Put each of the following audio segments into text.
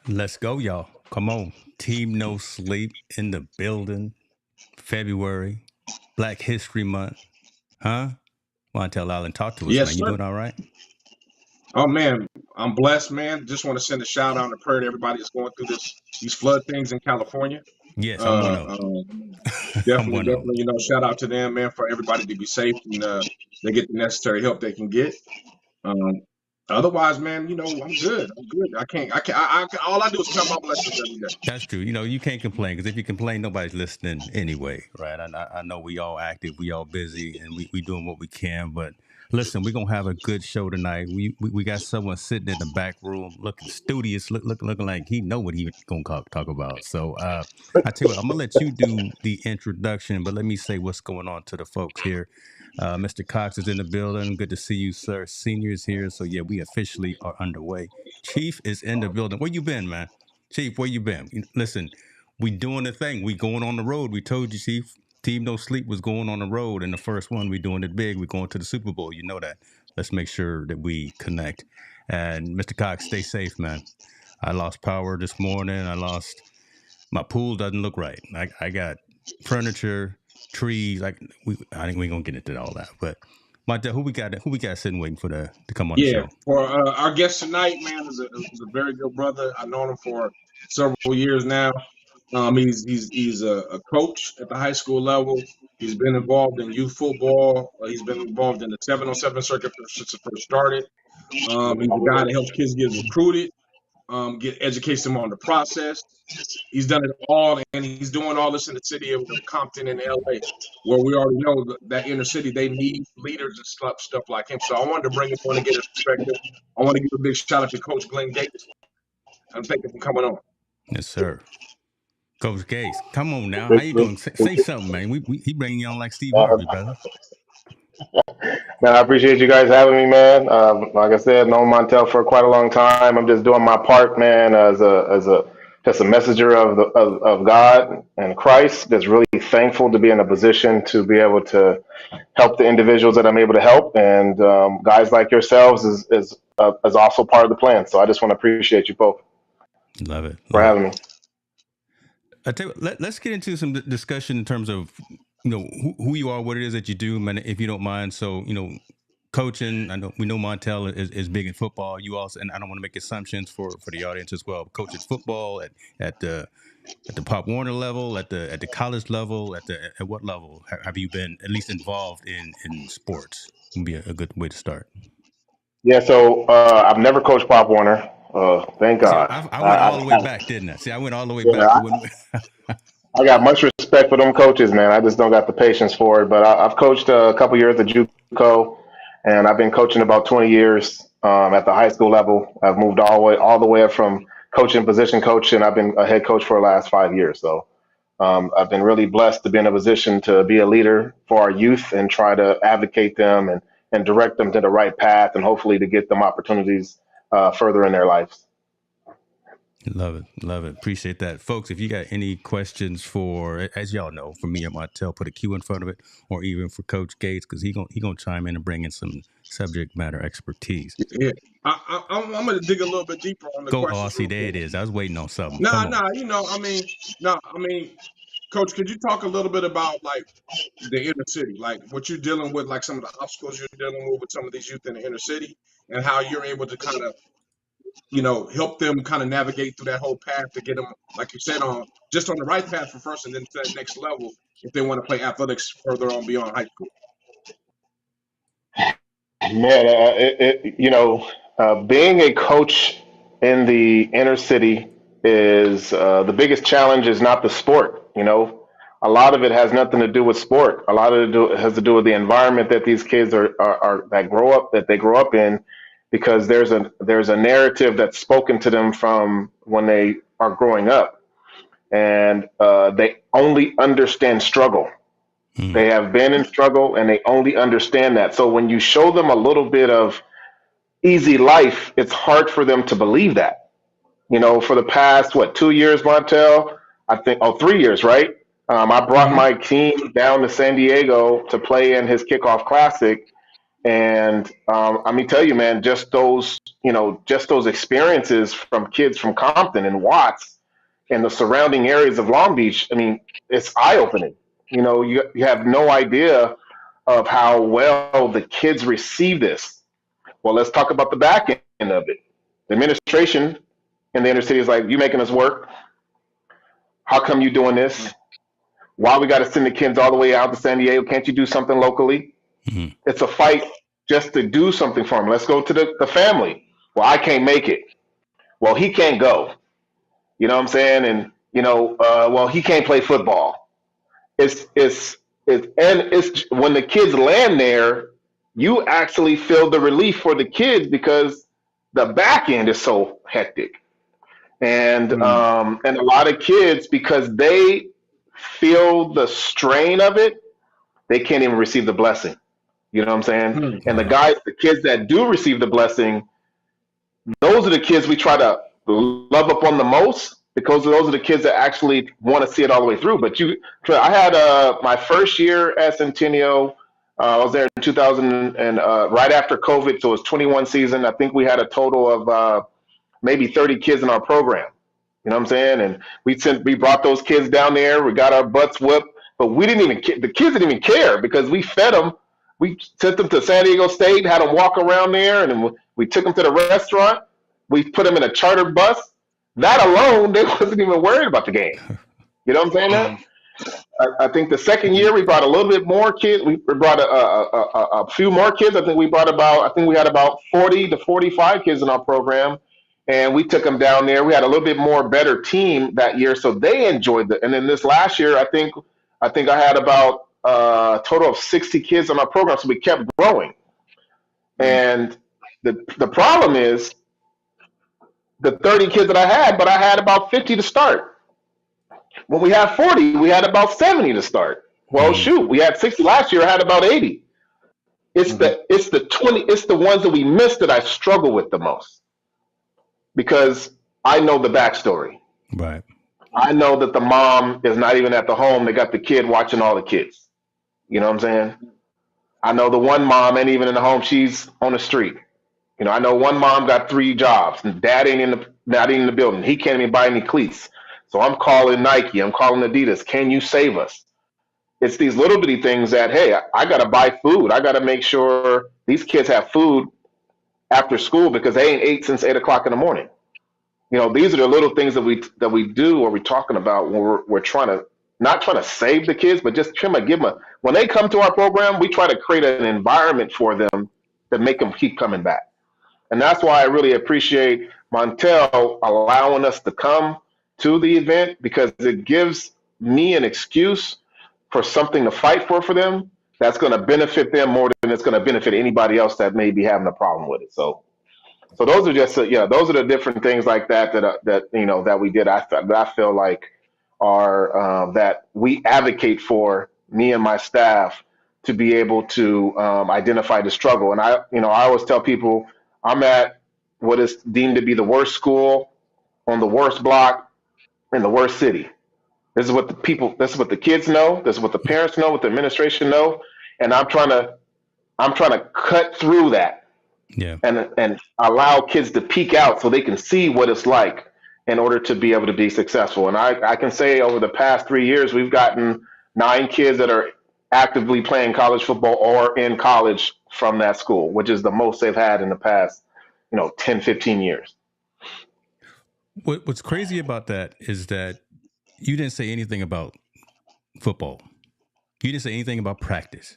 Let's go, y'all. Come on. Team No Sleep in the building. February, Black History Month. Huh? Want to tell Alan, talk to us, Yes, man. You sir. doing all right? Oh man, I'm blessed, man. Just want to send a shout out and a prayer to everybody that's going through these flood things in California. Yes, I'm one Uh, of um, them. I'm definitely, one of them. definitely, shout out to them, man, for everybody to be safe and they get the necessary help they can get. Um, otherwise, man, I'm good. I'm good. All I do is count my blessings every day. That's true. You can't complain because if you complain, nobody's listening anyway, right? I know we all active, we all busy, and we doing what we can. But listen, we're gonna have a good show tonight. We got someone sitting in the back room, looking studious, looking like he know what he gonna talk about. So I tell you what, I'm gonna let you do the introduction, but let me say what's going on to the folks here. Mr. Cox is in the building. Good to see you, sir. Seniors here, so yeah, we officially are underway. Chief is in the building. Where you been, man? Chief, where you been? Listen, we doing the thing. We going on the road. We told you, Chief. Team No Sleep was going on the road, and the first one we doing it big. We going to the Super Bowl. You know that. Let's make sure that we connect. And Mr. Cox, stay safe, man. I lost power this morning. I lost my pool. Doesn't look right. I got furniture, trees. I think we gonna get into all that. But Montel, who we got? Who we got sitting waiting for to come on the Yeah, show? for our guest tonight, man, is a very good brother. I've known him for several years now. He's a coach at the high school level. He's been involved in youth football. He's been involved in the 7-on-7 circuit since it first started. He's a guy that helps kids get recruited, get educates them on the process. He's done it all, and he's doing all this in the city of Compton in LA, where we already know that inner city, they need leaders and stuff like him. So I wanted to bring him on and get his perspective. I want to give a big shout out to Coach Glenn Gates, and thank you for coming on. Yes, sir. Coach Gates, come on now. How you doing? Say something, man. He bringing you on like Steve Harvey, brother. Man, I appreciate you guys having me, man. Like I said, known Montel for quite a long time. I'm just doing my part, man, as a just a messenger of God and Christ. Just really thankful to be in a position to be able to help the individuals that I'm able to help, and guys like yourselves is also part of the plan. So I just want to appreciate you both Love it. for Love it. having me. I tell you, let's get into some discussion in terms of who you are, what it is that you do, man. If you don't mind, so coaching. I know we know Montel is big in football. You also, and I don't want to make assumptions for the audience as well. Coaches football at the Pop Warner level, at the college level, at what level have you been at least involved in sports? Would be a good way to start. Yeah, so I've never coached Pop Warner. Thank See, God. I went all the way back, didn't I? See, I went all the way back to Yeah, when. I got much respect for them coaches, man. I just don't got the patience for it. But I've coached a couple years at JUCO, and I've been coaching about 20 years at the high school level. I've moved all the way up from coaching position coach, and I've been a head coach for the last 5 years. So I've been really blessed to be in a position to be a leader for our youth and try to advocate them and direct them to the right path, and hopefully to get them opportunities further in their lives. Love it. Love it. Appreciate that. Folks, if you got any questions for, as y'all know, for me or Montel, put a Q in front of it, or even for Coach Gates, because he gonna chime in and bring in some subject matter expertise. Yeah, I'm going to dig a little bit deeper on the Go, oh, questions see, real there quick. it is. I was waiting on something. Nah, Come on. nah, Coach, could you talk a little bit about like the inner city, like what you're dealing with, like some of the obstacles you're dealing with some of these youth in the inner city, and how you're able to kind of help them kind of navigate through that whole path to get them, like you said, on just on the right path for first, and then to that next level if they want to play athletics further on beyond high school. Man, being a coach in the inner city is the biggest challenge is not the sport. A lot of it has nothing to do with sport. A lot of it has to do with the environment that these kids are that they grow up in, because there's a narrative that's spoken to them from when they are growing up, and they only understand struggle. They have been in struggle and they only understand that. So when you show them a little bit of easy life, it's hard for them to believe that. For the past, 2 years, Montel, I think, 3 years, right? I brought Mm-hmm. my team down to San Diego to play in his kickoff classic. And let me tell you, man, just those, just those experiences from kids from Compton and Watts and the surrounding areas of Long Beach. I mean, it's eye opening. You have no idea of how well the kids receive this. Well, let's talk about the back end of it. The administration in the inner city is like, you making us work? How come you doing this? Why we got to send the kids all the way out to San Diego? Can't you do something locally? Mhm. It's a fight just to do something for them. Let's go to the family. Well, I can't make it. Well, he can't go. You know what I'm saying? And well, he can't play football. It's when the kids land there, you actually feel the relief for the kids because the back end is so hectic. And and a lot of kids, because they feel the strain of it, they can't even receive the blessing. You know what I'm saying? And the kids that do receive the blessing, those are the kids we try to love up on the most, because those are the kids that actually want to see it all the way through. But I had my first year at Centennial. I was there in 2000 and right after COVID, so it was 21 season. I think we had a total of maybe 30 kids in our program. You know what I'm saying? And we brought those kids down there. We got our butts whipped, but we didn't even the kids didn't even care because we fed them. We sent them to San Diego State, had them walk around there, and then we took them to the restaurant. We put them in a chartered bus. That alone, they wasn't even worried about the game. You know what I'm saying? Now? I think the second year we brought a little bit more kids. We brought a few more kids. I think we had about 40 to 45 kids in our program, and we took them down there. We had a little bit more better team that year, so they enjoyed it. And then this last year, I think I had about a total of 60 kids in our program, so we kept growing. And the problem is the 30 kids that I had, but I had about 50 to start. When we had 40, we had about 70 to start. Well, shoot, we had 60 last year. I had about 80. It's the ones that we missed that I struggle with the most, because I know the backstory. Right. I know that the mom is not even at the home. They got the kid watching all the kids. You know what I'm saying? I know the one mom ain't even in the home. She's on the street. I know one mom got 3 jobs and dad not in the building. He can't even buy any cleats. So I'm calling Nike. I'm calling Adidas. Can you save us? It's these little bitty things that, hey, I got to buy food. I got to make sure these kids have food after school because they ain't ate since 8 o'clock in the morning. These are the little things that we do or we're talking about when we're not trying to save the kids, but just trying to give them when they come to our program, we try to create an environment for them that make them keep coming back. And that's why I really appreciate Montel allowing us to come to the event, because it gives me an excuse for something to fight for them that's going to benefit them more than it's going to benefit anybody else that may be having a problem with it. So those are just those are the different things like that we did. That I feel like are that we advocate for, me and my staff, to be able to identify the struggle. And I always tell people I'm at what is deemed to be the worst school on the worst block in the worst city. This is what the kids know. This is what the parents know, what the administration know. And I'm trying to cut through that. Yeah. And allow kids to peek out so they can see what it's like in order to be able to be successful. And I can say over the past 3 years, we've gotten 9 kids that are actively playing college football or in college from that school, which is the most they've had in the past, 10, 15 years. What's crazy about that is that you didn't say anything about football. You didn't say anything about practice,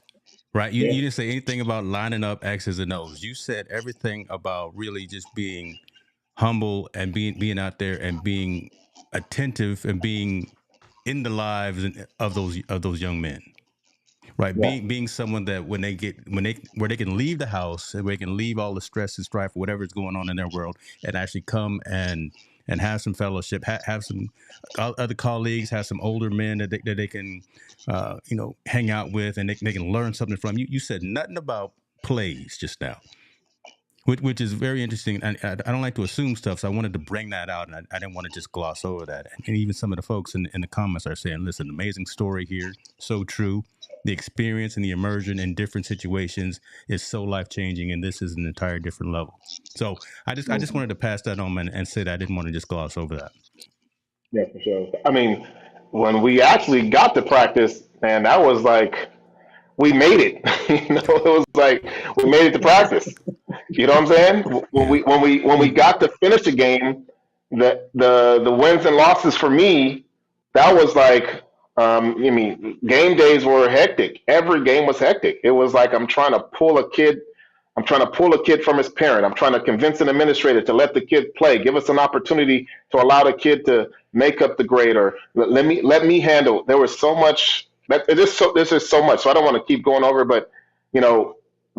right? You didn't say anything about lining up X's and O's. You said everything about really just being humble and being out there and being attentive and being in the lives of those young men. Right. Yeah. Being someone that where they can leave the house, where they can leave all the stress and strife, whatever is going on in their world, and actually come and have some fellowship, have some other colleagues, have some older men that they can, hang out with, and they can learn something from. You said nothing about plays just now, which is very interesting. And I don't like to assume stuff, so I wanted to bring that out, and I didn't want to just gloss over that. And even some of the folks in the comments are saying, listen, amazing story here, so true. the experience and the immersion in different situations is so life changing, and this is an entire different level. So I just wanted to pass that on and say that I didn't want to just gloss over that. Yeah, for sure. I mean, when we actually got to practice, man, that was like we made it. It was like we made it to practice. You know what I'm saying? When Yeah. we got to finish the game, the wins and losses for me, that was like I mean, game days were hectic. Every game was hectic. It was like I'm trying to pull a kid from his parent. I'm trying to convince an administrator to let the kid play, give us an opportunity to allow the kid to make up the grade, or let me handle. There was so much. This is so much. So I don't want to keep going over, but you know,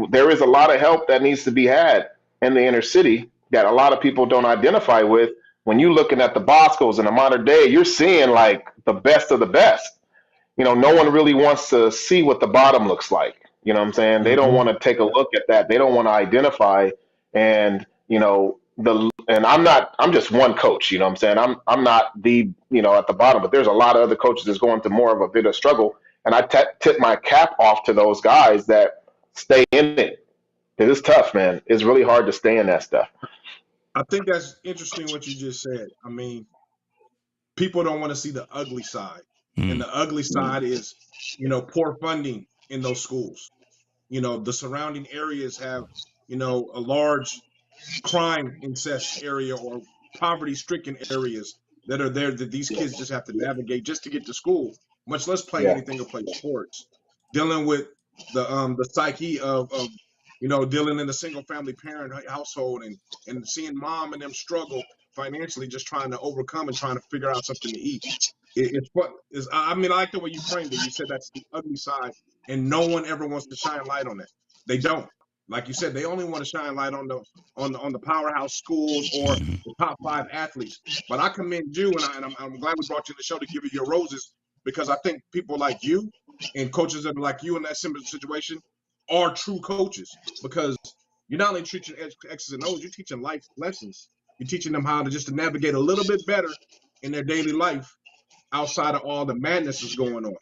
there is a lot of help that needs to be had in the inner city that a lot of people don't identify with. When you're looking at the Boscos in the modern day, you're seeing like the best of the best. You know, no one really wants to see what the bottom looks like. You know what I'm saying? They don't Mhm. want to take a look at that. They don't want to identify. And, you know, I'm just one coach, you know what I'm saying? I'm not at the bottom, but there's a lot of other coaches that's going through more of a bit of struggle. And I tip my cap off to those guys that stay in it. Because it's tough, man. It's really hard to stay in that stuff. I think that's interesting what you just said. I mean, people don't want to see the ugly side. And Mm. the ugly side is, poor funding in those schools. The surrounding areas have, a large crime incest area or poverty stricken areas that are there that these kids just have to navigate just to get to school, much less play Yeah. anything or play sports. Dealing with the psyche of dealing in a single family parent household and seeing mom and them struggle financially, just trying to overcome and trying to figure out something to eat. It's what is. I mean, I like the way you framed it. You said that's the ugly side, and no one ever wants to shine light on that. They don't. Like you said, they only want to shine light on the powerhouse schools or Mhm. the top 5 athletes. But I commend you, and I'm glad we brought you to the show to give you your roses, because I think people like you and coaches that are like you in that similar situation are true coaches, because you're not only teaching X's and O's, you're teaching life lessons. You're teaching them how to navigate a little bit better in their daily life outside of all the madness that's going on.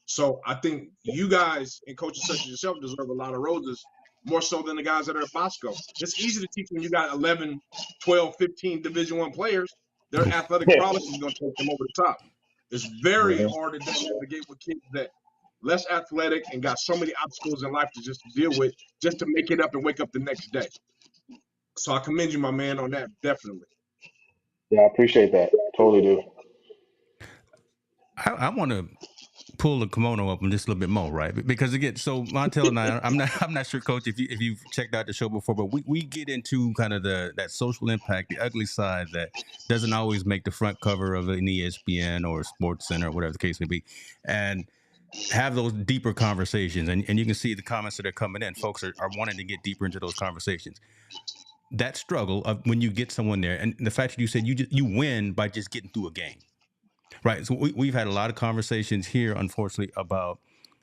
So I think you guys and coaches such as yourself deserve a lot of roses, more so than the guys that are at Bosco. It's easy to teach when you got 11, 12, 15 Division I players. Their athletic Yeah. prowess is going to take them over the top. It's very Mhm. hard to navigate with kids that less athletic and got so many obstacles in life to just deal with, just to make it up and wake up the next day. So I commend you, my man, on that, definitely. Yeah, I appreciate that. Totally do. I want to pull the kimono up just a little bit more, right? Because again, so Montel and I'm not sure, Coach, if you've checked out the show before, but we get into kind of that social impact, the ugly side that doesn't always make the front cover of an ESPN or Sports Center or whatever the case may be, and have those deeper conversations. And you can see the comments that are coming in. Folks are wanting to get deeper into those conversations. That struggle of when you get someone there, and the fact that you said you win by just getting through a game. Right. So we've had a lot of conversations here, unfortunately, about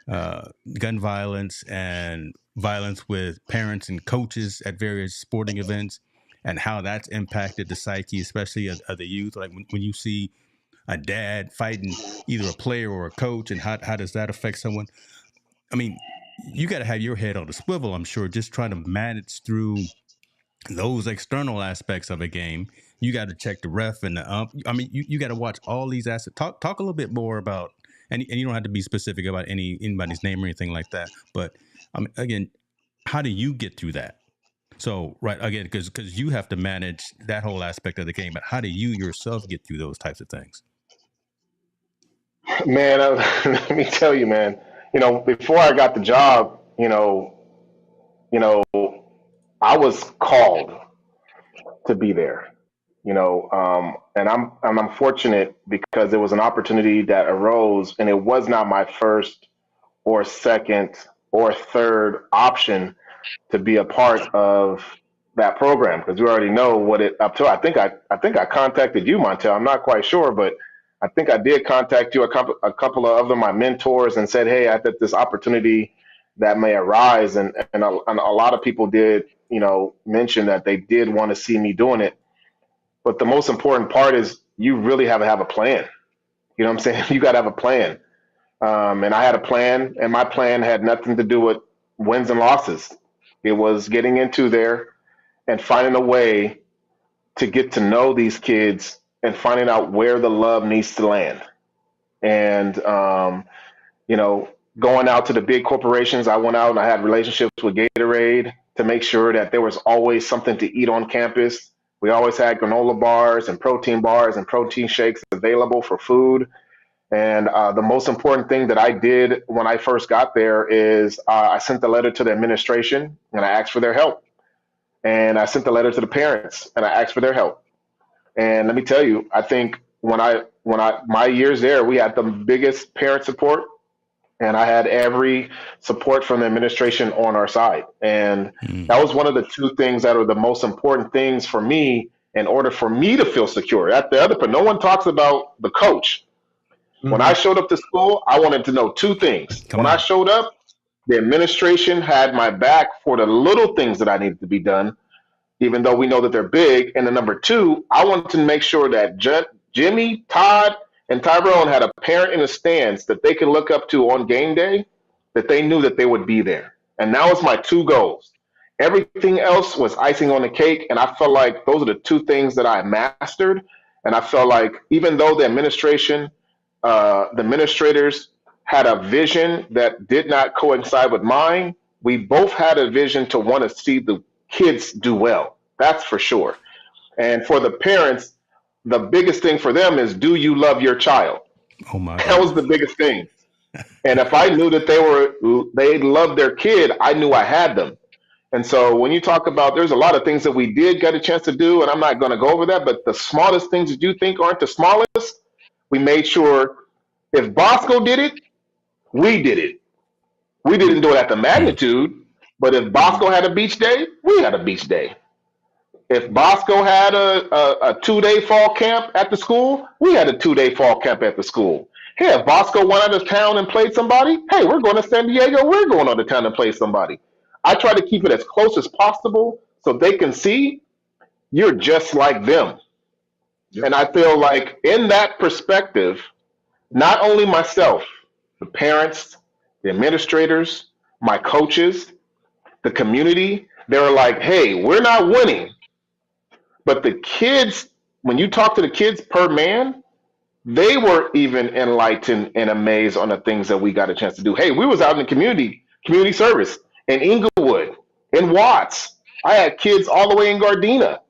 gun violence and violence with parents and coaches at various sporting events, and how that's impacted the psyche, especially of the youth. Like when you see a dad fighting either a player or a coach, and how does that affect someone? I mean, you got to have your head on the swivel, I'm sure, just trying to manage through those external aspects of a game. You got to check the ref and the ump. I mean, you got to watch all these aspects. Talk a little bit more about, and you don't have to be specific about anybody's name or anything like that. But again, how do you get through that? So right again, because you have to manage that whole aspect of the game. But how do you yourself get through those types of things? Man, let me tell you, man. Before I got the job, you know, I was called to be there. And I'm fortunate because it was an opportunity that arose, and it was not my first or second or third option to be a part of that program, because we already know what it up to. I think I contacted you, Montel. I'm not quite sure, but I think I did contact you, a couple of other my mentors, and said, hey, I got this opportunity that may arise, and a lot of people did mention that they did want to see me doing it. But the most important part is you really have to have a plan. You know what I'm saying? You got to have a plan. And I had a plan, and my plan had nothing to do with wins and losses. It was getting into there and finding a way to get to know these kids and finding out where the love needs to land. And, you know, going out to the big corporations, I went out and I had relationships with Gatorade to make sure that there was always something to eat on campus. We always had granola bars and protein shakes available for food. And the most important thing that I did when I first got there is I sent a letter to the administration and I asked for their help. And I sent a letter to the parents and I asked for their help. And let me tell you, I think my years there, we had the biggest parent support, and I had every support from the administration on our side. And that was one of the two things that are the most important things for me in order for me to feel secure. At the other point, no one talks about the coach. When I showed up to school, I wanted to know two things. I showed up, the administration had my back for the little things that I needed to be done, even though we know that they're big. And then number two, I wanted to make sure that Jimmy, Todd, and Tyrone had a parent in the stands that they could look up to on game day, that they knew that they would be there. And that was my two goals. Everything else was icing on the cake. And I felt like those are the two things that I mastered. And I felt like even though the administrators had a vision that did not coincide with mine, we both had a vision to want to see the kids do well. That's for sure. And for the parents, the biggest thing for them is, do you love your child? Oh my God. That was the biggest thing. And if I knew that they loved their kid, I knew I had them. And so when you talk about, there's a lot of things that we did get a chance to do, and I'm not going to go over that, but the smallest things that you think aren't the smallest, we made sure if Bosco did it, we did it. We didn't do it at the magnitude, but if Bosco had a beach day, we had a beach day. If Bosco had a 2-day fall camp at the school, we had a 2-day fall camp at the school. Hey, if Bosco went out of town and played somebody, hey, we're going to San Diego, we're going out of town and play somebody. I try to keep it as close as possible so they can see you're just like them. Yep. And I feel like in that perspective, not only myself, the parents, the administrators, my coaches, the community, they were like, hey, we're not winning. But the kids, when you talk to the kids per man, they were even enlightened and amazed on the things that we got a chance to do. Hey, we was out in the community service in Inglewood, in Watts. I had kids all the way in Gardena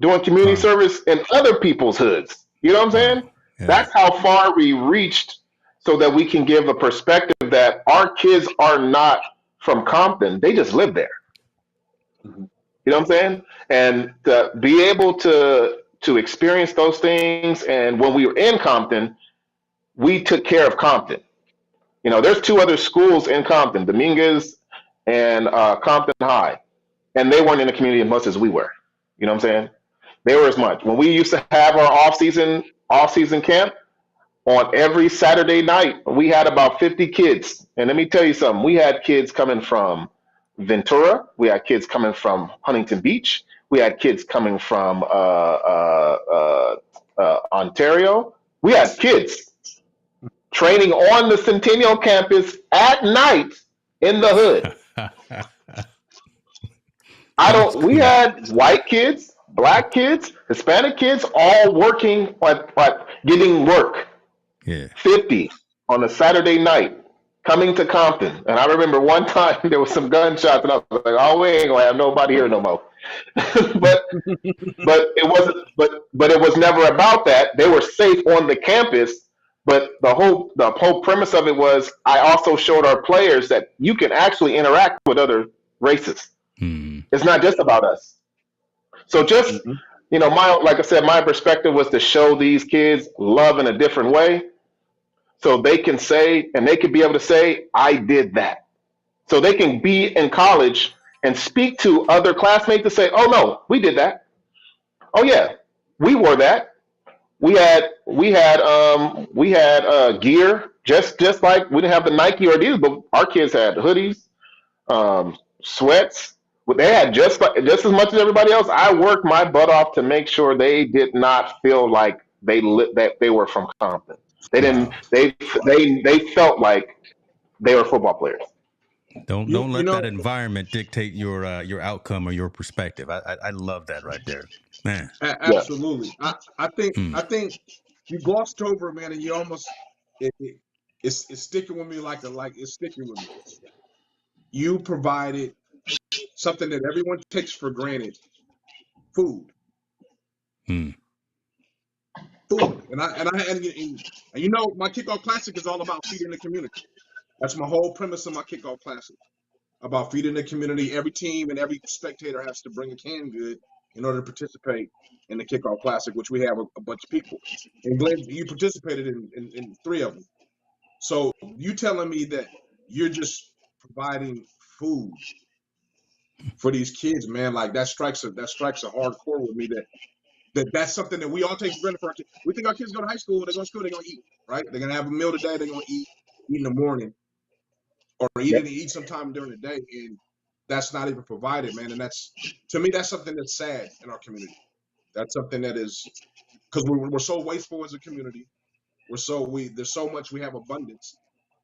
doing community service in other people's hoods. You know what I'm saying? Yeah. That's how far we reached so that we can give a perspective that our kids are not from Compton. They just live there. Mm-hmm. You know what I'm saying? And to be able to experience those things. And when we were in Compton, we took care of Compton. You know, there's two other schools in Compton, Dominguez and Compton High. And they weren't in the community as much as we were. You know what I'm saying? They were as much. When we used to have our off-season camp, on every Saturday night, we had about 50 kids. And let me tell you something. We had kids coming from Ventura. We had kids coming from Huntington Beach. We had kids coming from Ontario. We had kids training on the Centennial campus at night in the hood. We had white kids, black kids, Hispanic kids, all working at getting work. Yeah. 50 on a Saturday night coming to Compton. And I remember one time there was some gunshots and I was like, oh, we ain't gonna have nobody here no more. but it was never about that. They were safe on the campus, but the whole premise of it was I also showed our players that you can actually interact with other races. It's not just about us. So just you know, like I said, my perspective was to show these kids love in a different way. So they can say, and they could be able to say, I did that. So they can be in college and speak to other classmates to say, oh no, we did that. Oh yeah, we wore that. We had gear, just like we didn't have the Nike or Adidas, but our kids had hoodies, sweats. They had just as much as everybody else. I worked my butt off to make sure they did not feel like that they were from Compton. They didn't. Wow. They felt like they were football players. Don't You let that know, environment dictate your outcome or your perspective. I love that right there, man. Yeah. absolutely. I think you glossed over, man, and you almost it, it, it's sticking with me like it's sticking with me. You provided something that everyone takes for granted: food, Hmm. food. And you know, my kickoff classic is all about feeding the community. That's my whole premise of my kickoff classic, about feeding the community. Every team and every spectator has to bring a canned good in order to participate in the kickoff classic, which we have a bunch of people. And Glenn, you participated in three of them. So you telling me that you're just providing food for these kids, man? Like that strikes a hard chord with me. That's something that we all take for granted for our kids. We think our kids go to high school, they go to school, they're gonna eat, right? They're gonna have a meal today, they're gonna eat in the morning, or Yep. eat sometime during the day, and that's not even provided, man. And that's, to me, that's something that's sad in our community. That's something that is, because we're so wasteful as a community. There's so much, we have abundance,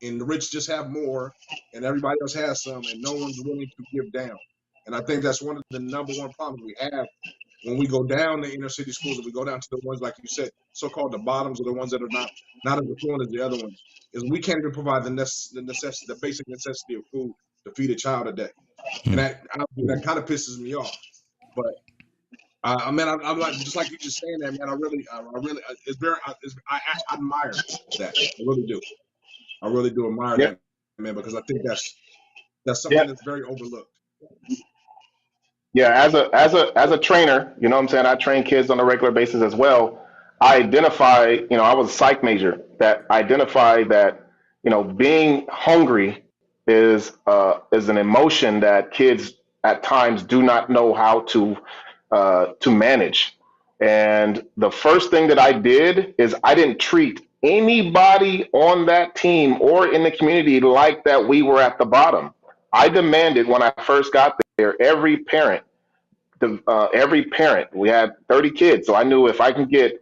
and the rich just have more, and everybody else has some, and no one's willing to give down. And I think that's one of the number one problems we have when we go down the inner city schools, and we go down to the ones, like you said, so-called the bottoms, or the ones that are not as affluent as the other ones, is we can't even provide the basic necessity of food to feed a child a day. And Hmm. that kind of pisses me off. But man, I'm like, just like you just saying that, man. I really, I admire that. I really do. I really do admire Yep. that, man, because I think that's something Yep. that's very overlooked. Yeah. As a trainer, you know what I'm saying. I train kids on a regular basis as well. I identify. I was a psych major. That identify that being hungry is an emotion that kids at times do not know how to manage. And the first thing that I did is I didn't treat anybody on that team or in the community like that we were at the bottom. I demanded when I first got there, every parent, we had 30 kids. So I knew if I can get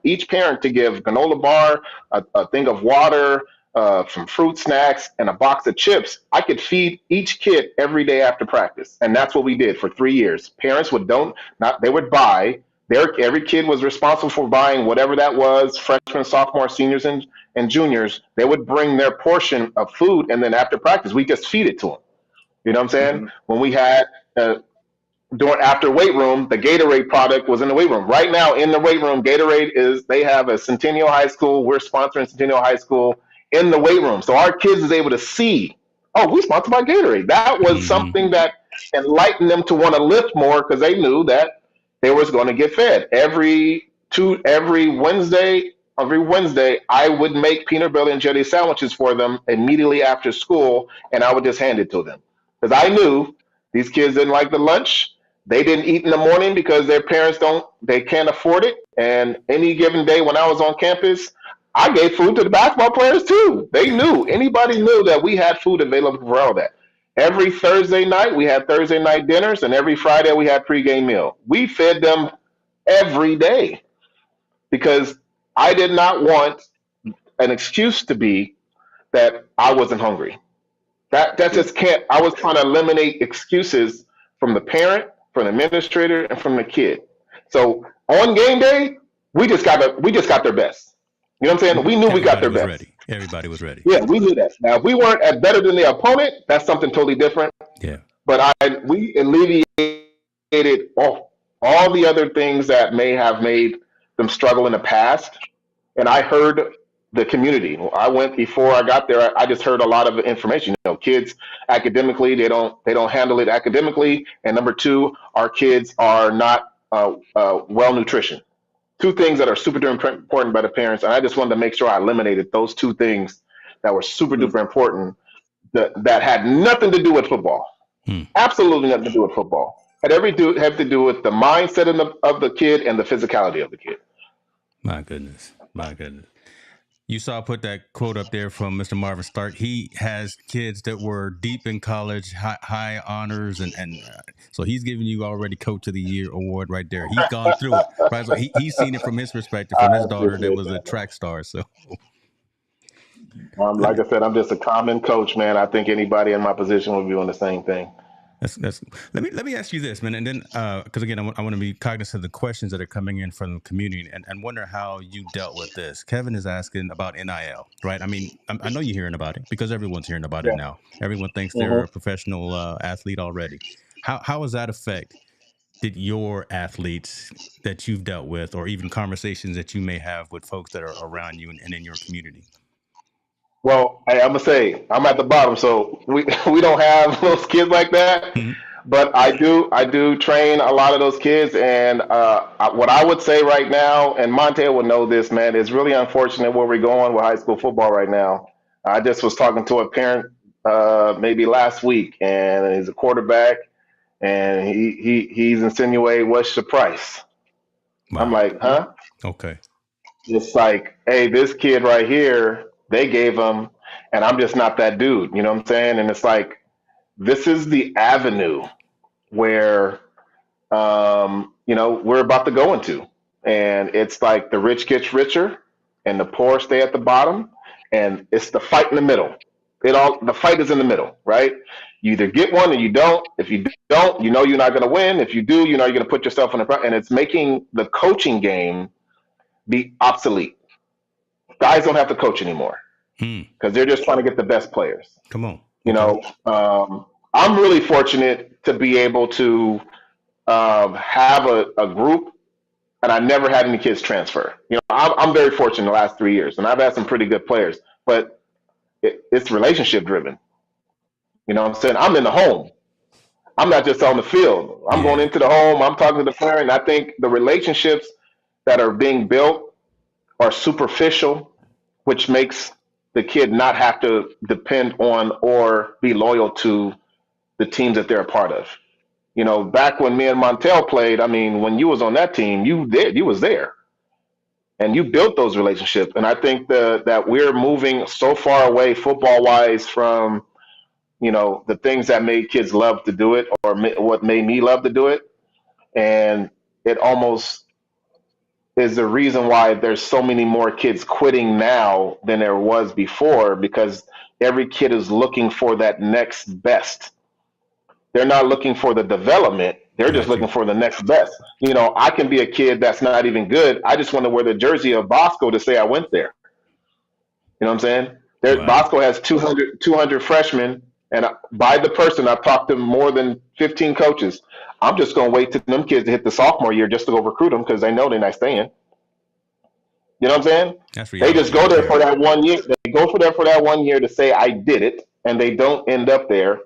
each parent to give granola bar, a thing of water, some fruit snacks, and a box of chips, I could feed each kid every day after practice. And that's what we did for 3 years. Parents they would buy. Every kid was responsible for buying whatever that was, freshmen, sophomores, seniors, and juniors. They would bring their portion of food, and then after practice, we just feed it to them. You know what I'm saying? Mm-hmm. When we had after weight room, the Gatorade product was in the weight room. Right now in the weight room, they have a Centennial High School. We're sponsoring Centennial High School in the weight room. So our kids is able to see, oh, we sponsored by Gatorade. That was something that enlightened them to want to lift more because they knew that they was going to get fed. Every Wednesday, I would make peanut butter and jelly sandwiches for them immediately after school, and I would just hand it to them. Because I knew these kids didn't like the lunch. They didn't eat in the morning because their parents they can't afford it. And any given day when I was on campus, I gave food to the basketball players too. Anybody knew that we had food available for all that. Every Thursday night, we had Thursday night dinners, and every Friday, we had pregame meal. We fed them every day because I did not want an excuse to be that I wasn't hungry. That just can't. I was trying to eliminate excuses from the parent, from the administrator, and from the kid. So on game day, we just got their best. You know what I'm saying? We knew we got their best. Ready. Everybody was ready. Yeah, we knew that. Now, if we weren't as better than the opponent, that's something totally different. Yeah. But we alleviated all the other things that may have made them struggle in the past. And I heard the community. I went before I got there. I just heard a lot of information. Kids academically, they don't handle it academically. And number two, our kids are not well nutrition. Two things that are super duper important by the parents. And I just wanted to make sure I eliminated those two things that were super duper important that had nothing to do with football. Absolutely nothing to do with football. Had have to do with the mindset of the kid and the physicality of the kid. My goodness. You saw I put that quote up there from Mr. Marvin Stark. He has kids that were deep in college, high honors, and so he's giving you already Coach of the Year award right there. He's gone through it, right? So he's seen it from his perspective, I from his daughter that appreciate was a that, man. track star. So let Like me I said, I'm just a common coach, man. I think anybody in my position would be doing the same thing. that's let me ask you this, man, and then because again, I want to be cognizant of the questions that are coming in from the community, and wonder how you dealt with this. Kevin is asking about NIL, right? I mean, I know you're hearing about it because everyone's hearing about it Yeah. now. Everyone thinks they're hmm a professional athlete already. How does that affect did your athletes that you've dealt with, or even conversations that you may have with folks that are around you and in your community? Well, I'm gonna say I'm at the bottom, so we we don't have those kids like that. Mhm. But I do train a lot of those kids, and what I would say right now, and Monte will know this, man, it's really unfortunate where we're going with high school football right now. I just was talking to a parent maybe last week, and he's a quarterback, and he's insinuating, "What's the price?" I'm Wow. like, "Huh?" Okay. It's like, hey, this kid right here, they gave him, and I'm just not that dude. You know what I'm saying? And it's like, this is the avenue where, we're about to go into. And it's like the rich gets richer and the poor stay at the bottom. And it's the fight in the middle. The fight is in the middle, right? You either get one or you don't. If you don't, you know you're not going to win. If you do, you know you're going to put yourself in the front. And it's making the coaching game be obsolete. Guys don't have to coach anymore Hmm. because they're just trying to get the best players. Come on. You Okay. know, I'm really fortunate to be able to have a group, and I never had any kids transfer. You know, I'm very fortunate the last 3 years, and I've had some pretty good players, but it's relationship driven. You know what I'm saying? I'm in the home. I'm not just on the field. I'm going Yeah. into the home. I'm talking to the player, and I think the relationships that are being built are superficial, which makes the kid not have to depend on or be loyal to the teams that they're a part of. You know, back when me and Montel played, I mean, when you was on that team, you was there, and you built those relationships. And I think that we're moving so far away, football wise, from the things that made kids love to do it, or what made me love to do it, and it almost is the reason why there's so many more kids quitting now than there was before, because every kid is looking for that next best. They're not looking for the development. They're just Got you. looking for the next best. I can be a kid that's not even good. I just want to wear the jersey of Bosco to say I went there. You know what I'm saying? Right. Bosco has 200 freshmen, and by the person, I've talked to more than 15 coaches. I'm just going to wait till them kids to hit the sophomore year just to go recruit them because they know they're not staying. You know what I'm saying? That's They just reality go right there for there. that 1 year. They go for there for that 1 year to say I did it, and they don't end up there.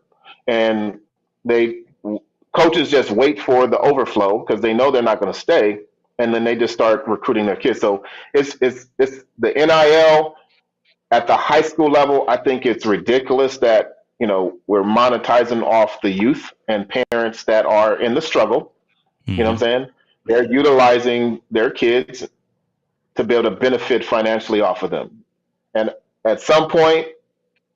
And they coaches just wait for the overflow because they know they're not going to stay, and then they just start recruiting their kids. So it's the NIL at the high school level. I think it's ridiculous that we're monetizing off the youth and parents that are in the struggle. You know Hmm. what I'm saying? They're utilizing their kids to be able to benefit financially off of them. And at some point,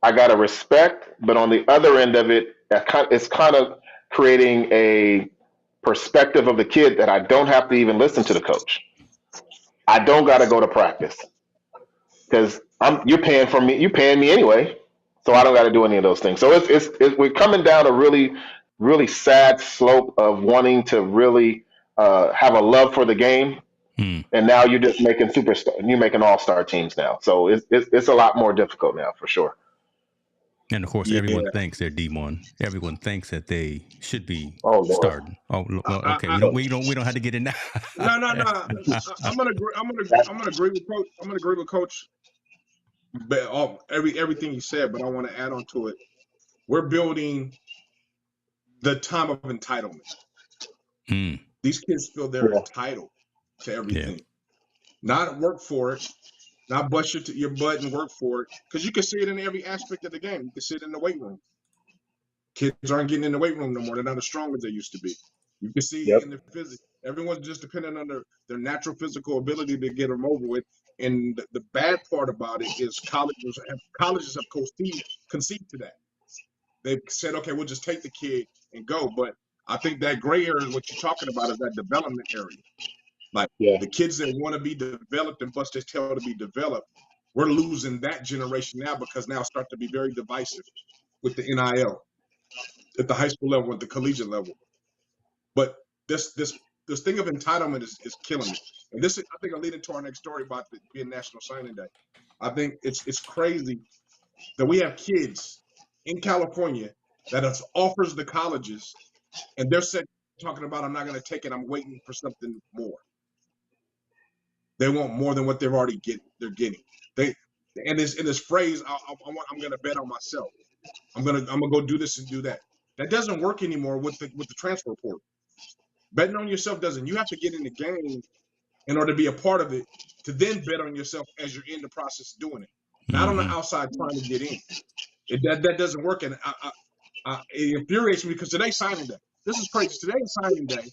I got to respect, but on the other end of it, it's kind of creating a perspective of the kid that I don't have to even listen to the coach. I don't got to go to practice because you're paying me anyway, so I don't got to do any of those things. So we're coming down a really really sad slope of wanting to really have a love for the game, Hmm. and now you're just making superstar. You're making all-star teams now, so it's a lot more difficult now for sure. And of course, Yeah. everyone thinks they're D1. Everyone thinks that they should be Oh Lord, starting. Oh, well, okay. I, We don't have to get in now. no. I'm gonna agree. I'm gonna agree with coach. I'm gonna agree with coach. But everything he said, but I want to add on to it. We're building the time of entitlement. Hmm. These kids feel they're yeah, entitled to Yeah. everything, not work for it, not bust your butt and work for it. Because you can see it in every aspect of the game. You can see it in the weight room. Kids aren't getting in the weight room no more. They're not as strong as they used to be. You can see yep, in the physics. Everyone's just dependent on their natural physical ability to get them over with. And the bad part about it is colleges have conceded to that. They've said, okay, we'll just take the kid and go. But I think that gray area is what you're talking about, is that development area. Like the kids that want to be developed and bust their tail to be developed, we're losing that generation now, because now start to be very divisive with the NIL at the high school level, at the collegiate level. But this thing of entitlement is killing me. And this is, I think, I'll lead into our next story about it being National Signing Day. I think it's crazy that we have kids in California that has offers the colleges, and they're talking about, I'm not going to take it, I'm waiting for something more. They want more than what they're getting. And this phrase, I'm going to bet on myself. I'm gonna go do this and do that. That doesn't work anymore with the transfer portal. Betting on yourself doesn't. You have to get in the game in order to be a part of it, to then bet on yourself as you're in the process of doing it. Not on the outside trying to get in. That doesn't work, and it infuriates me, because today's signing day. This is crazy. Today's signing day.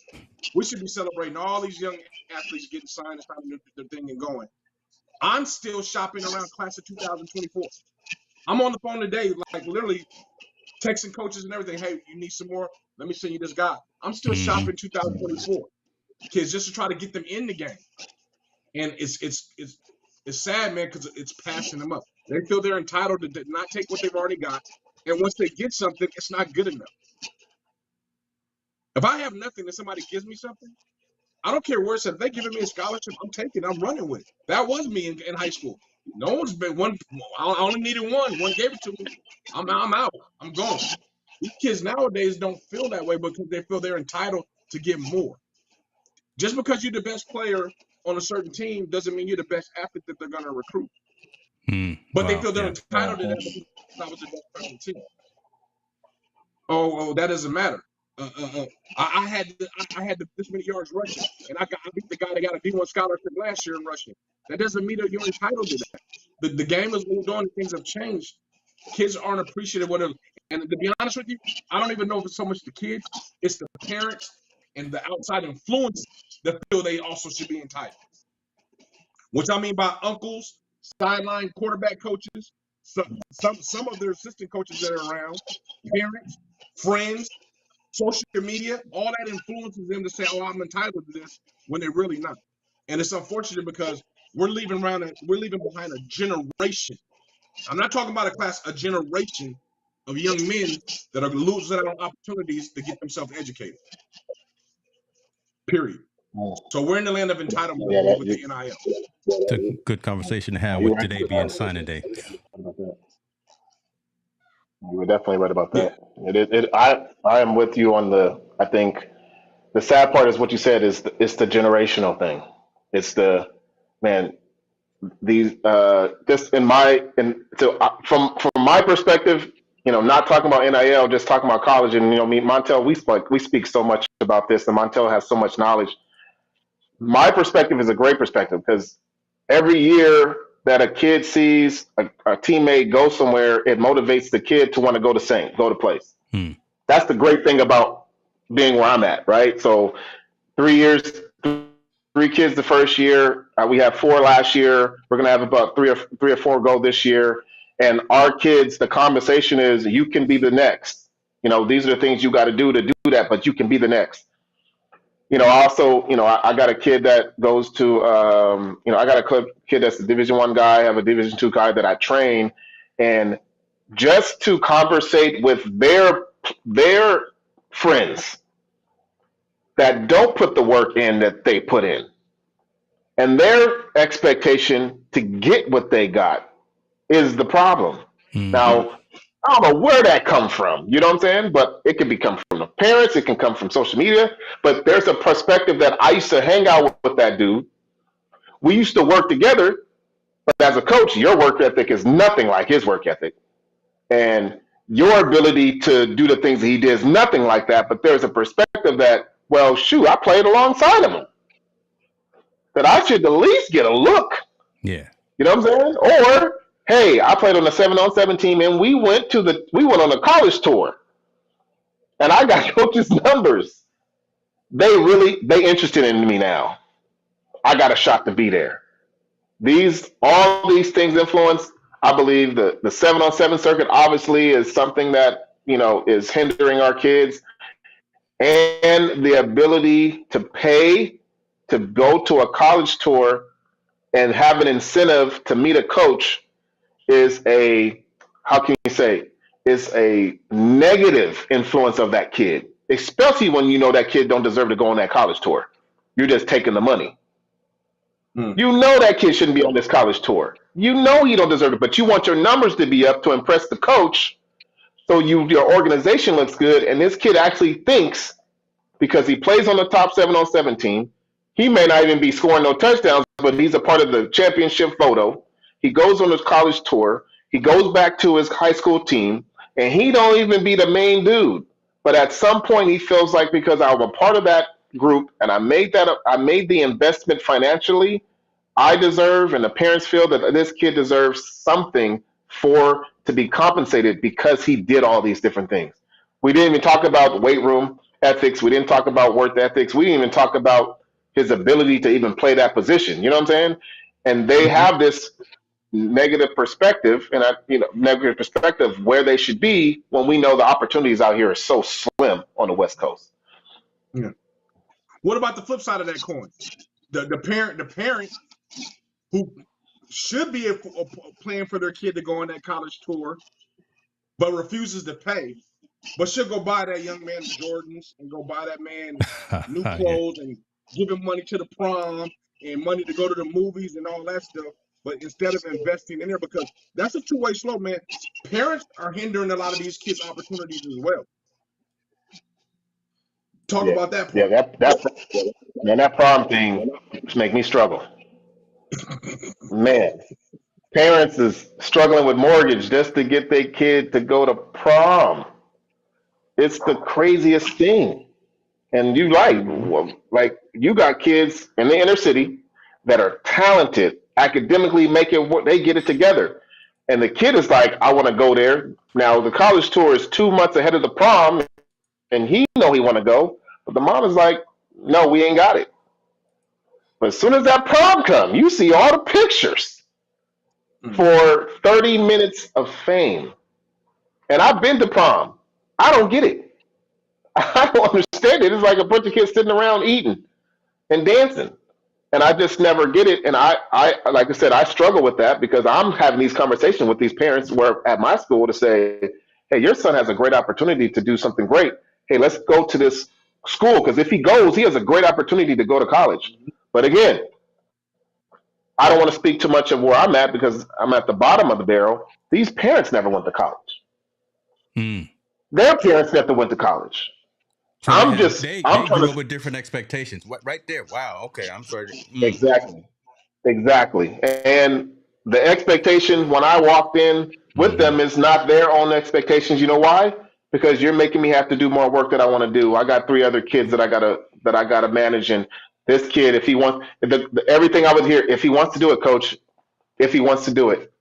We should be celebrating all these young athletes getting signed and starting their thing and going. I'm still shopping around class of 2024. I'm on the phone today, like literally texting coaches and everything. Hey, you need some more? Let me send you this guy. I'm still shopping 2024 kids just to try to get them in the game. And it's sad, man, because it's passing them up. They feel they're entitled to not take what they've already got. And once they get something, it's not good enough. If I have nothing and somebody gives me something, I don't care where it's at. If they're giving me a scholarship, I'm taking it. I'm running with it. That was me in high school. No one's been one. I only needed one. One gave it to me. I'm out. I'm gone. These kids nowadays don't feel that way because they feel they're entitled to get more. Just because you're the best player on a certain team doesn't mean you're the best athlete that they're going to recruit. But they feel they're entitled to that because I was the best player on the team. Oh, that doesn't matter. I had this many yards rushing, and I beat the guy that got a D1 scholarship last year in rushing. That doesn't mean that you're entitled to that. The game has moved on and things have changed. Kids aren't appreciative of it. And to be honest with you, I don't even know if it's so much the kids, it's the parents and the outside influence that feel they also should be entitled. Which I mean by uncles, sideline quarterback coaches, some of their assistant coaches that are around, parents, friends, social media, all that influences them to say, oh, I'm entitled to this, when they're really not. And it's unfortunate because we're leaving behind a generation. I'm not talking about a class, a generation of young men that are losing out on opportunities to get themselves educated. Period. So we're in the land of entitlement with the NIL. It's a good conversation to have with today being signing day. You were definitely right about that. Yeah. I am with you on I think the sad part is what you said is it's the generational thing. It's from my perspective, not talking about NIL, just talking about college. And me, Montel, we speak so much about this, and Montel has so much knowledge. My perspective is a great perspective because every year that a kid sees a teammate go somewhere, it motivates the kid to want to go to place. That's the great thing about being where I'm at, right? So 3 years, 3 kids the first year. We had 4 last year. We're gonna have about 3 or 4 go this year. And our kids, the conversation is, you can be the next. These are the things you got to do that, but you can be the next. Also, I got a kid that goes to, I got a kid that's a Division I guy. I have a Division II guy that I train, and just to conversate with their friends that don't put the work in that they put in, and their expectation to get what they got is the problem. Now, I don't know where that comes from, you know what I'm saying? But it can come from the parents, it can come from social media, but there's a perspective that I used to hang out with that dude. We used to work together, but as a coach, your work ethic is nothing like his work ethic. And your ability to do the things that he did is nothing like that, but there's a perspective that, well, shoot, I played alongside of him, that I should at least get a look. Yeah. You know what I'm saying? Or, hey, I played on the 7-on-7 team, and we went on a college tour, and I got coaches' numbers. They interested in me now. I got a shot to be there. All these things influence. I believe the 7-on-7 circuit obviously is something that is hindering our kids, and the ability to pay to go to a college tour and have an incentive to meet a coach is a, how can you say, is a negative influence of that kid, especially when you know that kid don't deserve to go on that college tour. You're just taking the money. You know that kid shouldn't be on this college tour. You know he don't deserve it, but you want your numbers to be up to impress the coach, so your organization looks good. And this kid actually thinks, because he plays on the top 7-on-7 team, he may not even be scoring no touchdowns, but he's a part of the championship photo. He goes on his college tour. He goes back to his high school team, and he don't even be the main dude. But at some point, he feels like, because I'm a part of that group and I made the investment financially, I deserve, and the parents feel that this kid deserves something to be compensated because he did all these different things. We didn't even talk about weight room ethics. We didn't talk about work ethics. We didn't even talk about his ability to even play that position. You know what I'm saying? And they have this negative perspective, and negative perspective where they should be, when we know the opportunities out here are so slim on the West Coast. Yeah. What about the flip side of that coin? The parent who should be a plan for their kid to go on that college tour, but refuses to pay, but should go buy that young man Jordans and go buy that man new clothes and give him money to the prom and money to go to the movies and all that stuff. But instead of investing in there, because that's a two-way slope, man. Parents are hindering a lot of these kids' opportunities as well. Talk about that part. Yeah, that prom thing make me struggle. Man, parents is struggling with mortgage just to get their kid to go to prom. It's the craziest thing. And you you got kids in the inner city that are talented, academically they get it together. And the kid is like, I want to go there. Now the college tour is 2 months ahead of the prom, and he want to go, but the mom is like, no, we ain't got it. But as soon as that prom comes, you see all the pictures for 30 minutes of fame. And I've been to prom. I don't get it. I don't understand it. It's like a bunch of kids sitting around eating and dancing. And I just never get it. And I like I said, I struggle with that, because I'm having these conversations with these parents where at my school to say, hey, your son has a great opportunity to do something great. Hey, let's go to this school, because if he goes, he has a great opportunity to go to college. But again, I don't want to speak too much of where I'm at, because I'm at the bottom of the barrel. These parents never went to college. Their parents never went to college. So they grew up with different expectations. Right there. Wow. Okay. I'm sorry. Exactly. And the expectation when I walked in with them is not their own expectations. You know why? Because you're making me have to do more work that I want to do. I got 3 other kids that I gotta manage, and this kid, if he wants everything I would hear, if he wants to do it, coach, if he wants to do it,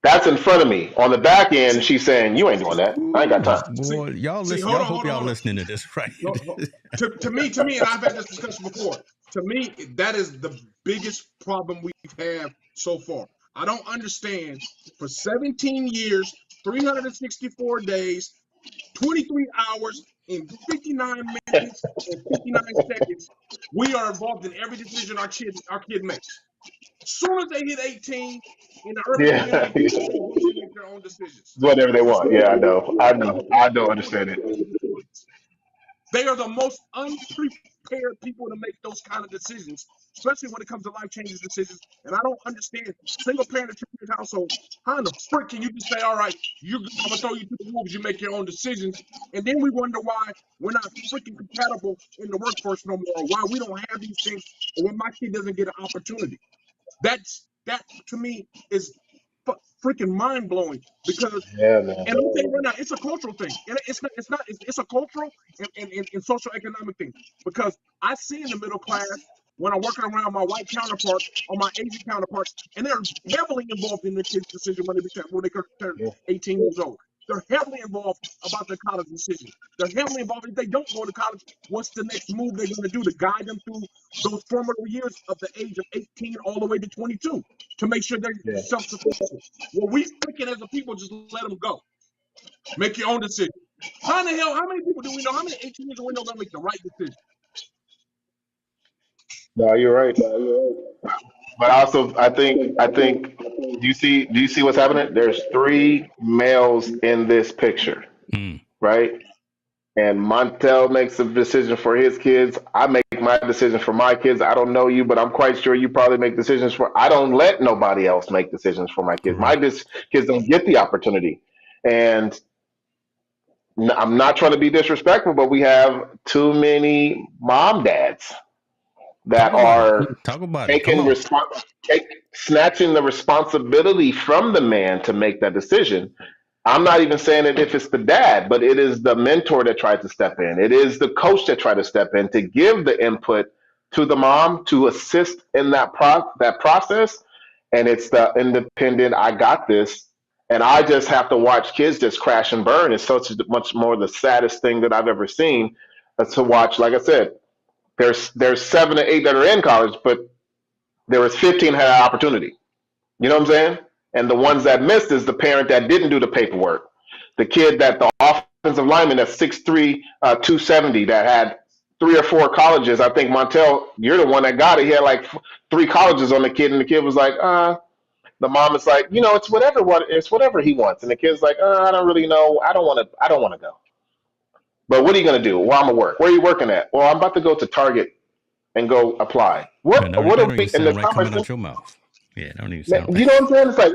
that's in front of me. On the back end, she's saying, you ain't doing that. I ain't got time. Boy, y'all listen. I hope y'all listening to this, right? To me, and I've had this discussion before. To me, that is the biggest problem we have so far. I don't understand. For 17 years, 364 days, 23 hours, and 59 minutes and 59 seconds, we are involved in every decision our kid makes. As soon as they hit 18, in the early community, they make their own decisions. Whatever they want. Yeah, I know. I don't understand it. They are the most unprepared people to make those kind of decisions, especially when it comes to life-changing decisions. And I don't understand, single-parent attributed household, how in the frick can you just say, all right, I'm going to throw you to the wolves, you make your own decisions, and then we wonder why we're not freaking compatible in the workforce no more, or why we don't have these things, or when my kid doesn't get an opportunity. That to me is freaking mind-blowing, because and I'm saying right now, it's a cultural thing, and it's a cultural and social economic thing, because I see in the middle class, when I'm working around my white counterparts or my Asian counterparts, and they're heavily involved in their kids' decision when they turn 18 years old. They're heavily involved about their college decision. They're heavily involved. If they don't go to college, what's the next move they're going to do to guide them through those formative years of the age of 18 all the way to 22 to make sure they're Yeah. self-sufficient? Well, we thinking as a people, just let them go. Make your own decision. How the hell? How many people do we know? How many 18 years do we know gonna make the right decision? No, you're right. But also, I think, do you see what's happening? There's three males in this picture, Mm. right? And Montel makes a decision for his kids. I make my decision for my kids. I don't know you, but I'm quite sure you probably make decisions for. I don't let nobody else make decisions for my kids. My Correct. kids don't get the opportunity, and I'm not trying to be disrespectful, but we have too many mom dads Talk that about it. are Talk about it. Come taking on. snatching the responsibility from the man to make that decision. I'm not even saying it if it's the dad, but it is the mentor that tried to step in. It is the coach that tried to step in to give the input to the mom to assist in that process. And it's the independent, I got this. And I just have to watch kids just crash and burn. It's such much more the saddest thing that I've ever seen to watch. Like I said, there's 7 to 8 that are in college, but there was 15 had an opportunity. You know what I'm saying? And the ones that missed is the parent that didn't do the paperwork. The kid that the offensive lineman that's 6'3", 270 that had 3 or 4 colleges. I think Montel, you're the one that got it. He had like 3 colleges on the kid, and the kid was like, the mom is like, it's whatever he wants. And the kid's like, I don't really know. I don't want to go. But what are you gonna do? Well, I'm gonna work. Where are you working at? Well, I'm about to go to Target and go apply. Man, What that are don't we even in this sound right coming conversation? out your mouth. Yeah, that don't even sound You right. know what I'm saying? It's like,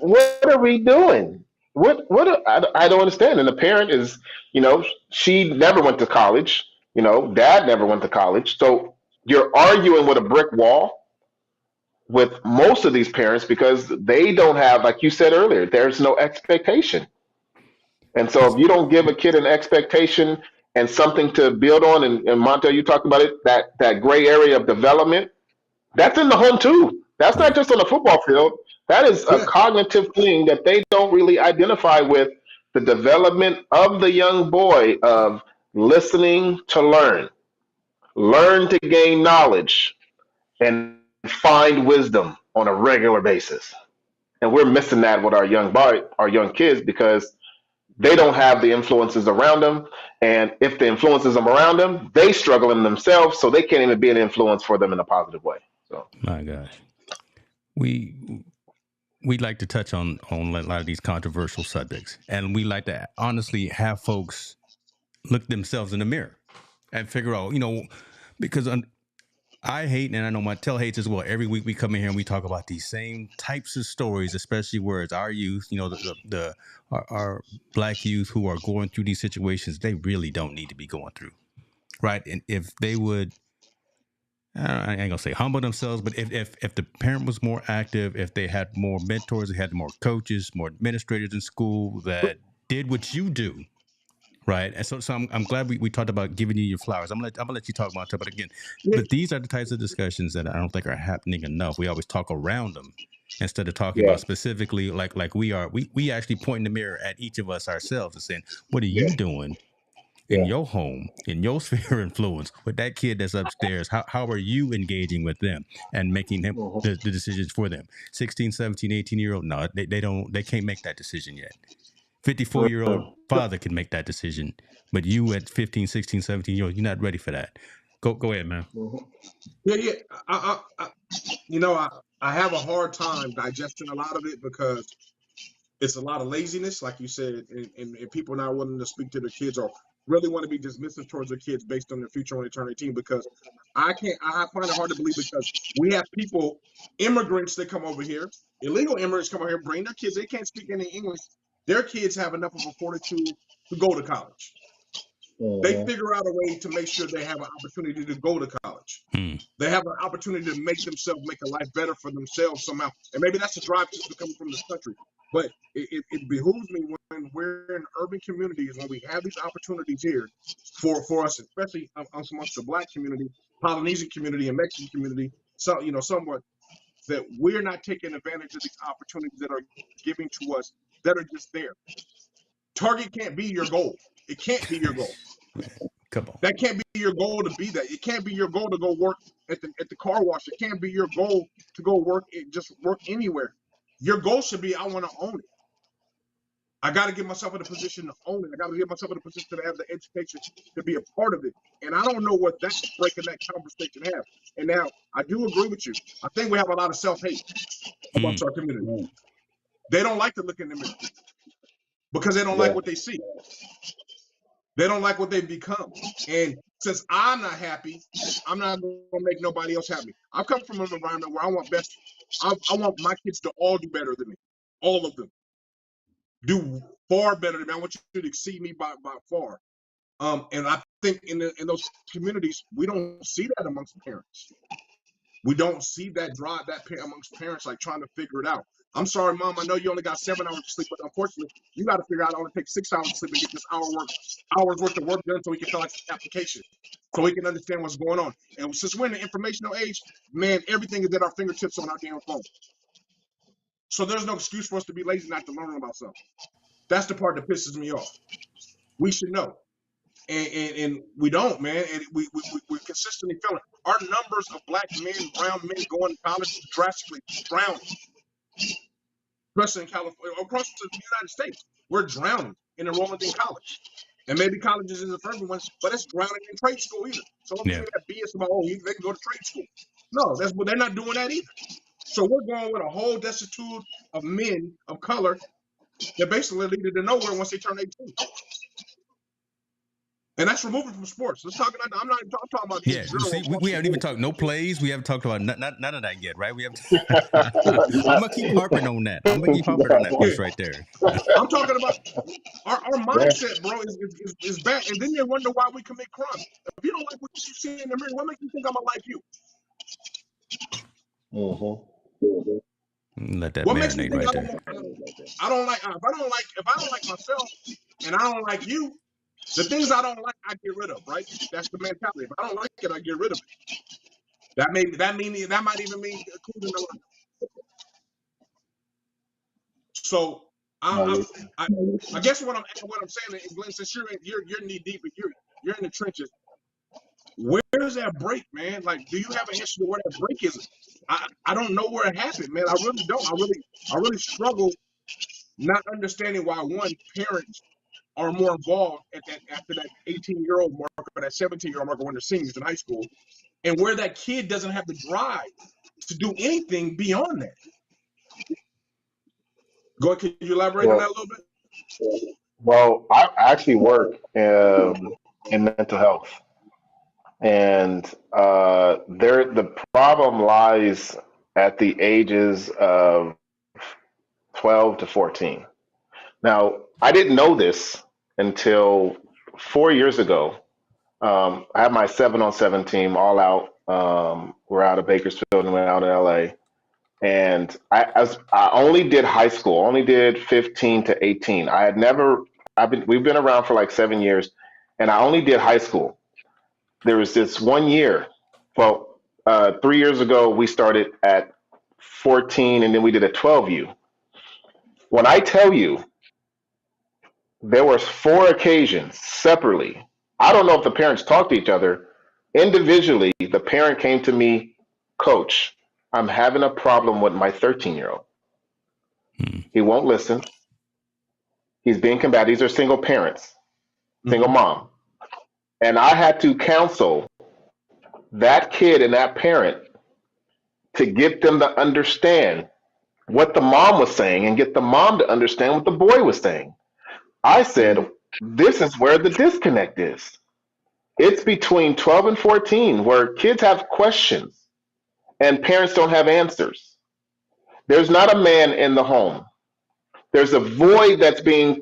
what are we doing? I don't understand. And the parent is, she never went to college. Dad never went to college. So you're arguing with a brick wall with most of these parents because they don't have, like you said earlier, there's no expectation. And so if you don't give a kid an expectation and something to build on, and Montel, you talked about it, that gray area of development, that's in the home too. That's not Yeah. just on the football field. That is a Yeah, cognitive thing that they don't really identify with the development of the young boy of listening to learn to gain knowledge, and find wisdom on a regular basis. And we're missing that with our young kids because they don't have the influences around them. And if the influences are around them, they struggle in themselves, so they can't even be an influence for them in a positive way. So My gosh. We like to touch on a lot of these controversial subjects, and we like to honestly have folks look themselves in the mirror and figure out, because I hate, and I know Montel hates as well. Every week we come in here and we talk about these same types of stories, especially where it's our youth, our black youth who are going through these situations they really don't need to be going through, right? And if they would, I ain't gonna say humble themselves, but if the parent was more active, if they had more mentors, they had more coaches, more administrators in school that did what you do, right? And so I'm glad we talked about giving you your flowers. I'm gonna let you talk about it, but again, yeah, but these are the types of discussions that I don't think are happening enough. We always talk around them instead of talking yeah, about specifically like we are. We actually point in the mirror at each of us ourselves and saying, "What are yeah, you doing in yeah. your home, in your sphere of influence with that kid that's upstairs? How are you engaging with them and making them Mhm. the decisions for them? 16, 17, 18-year-old, no, they can't make that decision yet. 54-year-old father can make that decision, but you at 15, 16, 17-year-old, you're not ready for that. Go ahead, man. Mhm. yeah. I have a hard time digesting a lot of it because it's a lot of laziness, like you said, and people not willing to speak to their kids or really want to be dismissive towards their kids based on their future when they turn 18. Because I find it hard to believe because we have immigrants that come over here, illegal immigrants come over here, bring their kids. They can't speak any English. Their kids have enough of a fortitude to go to college. They Mhm. figure out a way to make sure they have an opportunity to go to college. Hmm. They have an opportunity to make a life better for themselves somehow. And maybe that's the drive to coming from this country. But it behooves me when we're in urban communities, when we have these opportunities here for us, especially amongst the Black community, Polynesian community, and Mexican community, somewhat, that we're not taking advantage of these opportunities that are given to us that are just there. Target can't be your goal. It can't be your goal. Come on. That can't be your goal to be that. It can't be your goal to go work at the car wash. It can't be your goal to go just work anywhere. Your goal should be, I want to own it. I got to get myself in a position to own it. I got to get myself in a position to have the education to be a part of it. And I don't know what that breaking that conversation have. And now I do agree with you. I think we have a lot of self-hate amongst our community. They don't like to look in the mirror because they don't like what they see. They don't like what they've become. And since I'm not happy, I'm not going to make nobody else happy. I've come from an environment where I want best. I want my kids to all do better than me. All of them. Do far better than me. I want you to exceed me by far. And I think in those communities, we don't see that amongst parents. We don't see that drive, amongst parents, like trying to figure it out. I'm sorry, Mom, I know you only got 7 hours of sleep, but unfortunately, you got to figure out it only takes 6 hours of sleep and get this hours worth of work done so we can fill out the application, so we can understand what's going on. And since we're in the informational age, man, everything is at our fingertips on our damn phone. So there's no excuse for us to be lazy not to learn about something. That's the part that pisses me off. We should know. And we don't, man. And we're consistently failing. Our numbers of black men, brown men going to college is drastically drowning. Especially in California, across the United States, we're drowning in enrollment in college. And maybe colleges isn't for everyone, but it's drowning in trade school either. So don't give me that BS about, they can go to trade school. No, they're not doing that either. So we're going with a whole destitute of men of color that basically lead to nowhere once they turn 18. And that's removing from sports. Let's talk. I'm talking about. Yeah, you see, we haven't even talked no plays. We haven't talked about none of that yet, right? We have. I'm gonna keep harping on that. I'm gonna keep harping on that piece right there. I'm talking about our mindset, bro, is bad. And then they wonder why we commit crime. If you don't like what you see in the mirror, what makes you think I'm gonna like you? Let that what makes me marinate think right there. I don't like. If I don't like myself, and I don't like you. The things I don't like, I get rid of, right? That's the mentality. If I don't like it, I get rid of it. That might even mean including the life. So I guess what I'm saying is, Glenn, since you're knee deep and you're in the trenches, where's that break, man? Like, do you have an answer to where that break is? I don't know where it happened, man. I really don't. I really struggle not understanding why parents are more involved after that 18-year-old marker, or that 17-year-old marker when they're seniors in high school, and where that kid doesn't have the drive to do anything beyond that. Go ahead, can you elaborate on that a little bit? Well, I actually work in mental health, and the problem lies at the ages of 12 to 14. Now, I didn't know this until 4 years ago. I had my 7-on-7 team all out. We're out of Bakersfield and we're out in LA. And I only did high school, only did 15 to 18. We've been around for like 7 years, and I only did high school. There was this 1 year. Well, 3 years ago, we started at 14, and then we did a 12U. When I tell you, there were 4 occasions separately. I don't know if the parents talked to each other. Individually, the parent came to me, Coach, I'm having a problem with my 13-year-old. He won't listen. He's being combative. These are single parents, single mom. And I had to counsel that kid and that parent to get them to understand what the mom was saying and get the mom to understand what the boy was saying. I said, this is where the disconnect is. It's between 12 and 14 where kids have questions and parents don't have answers. There's not a man in the home. There's a void that's being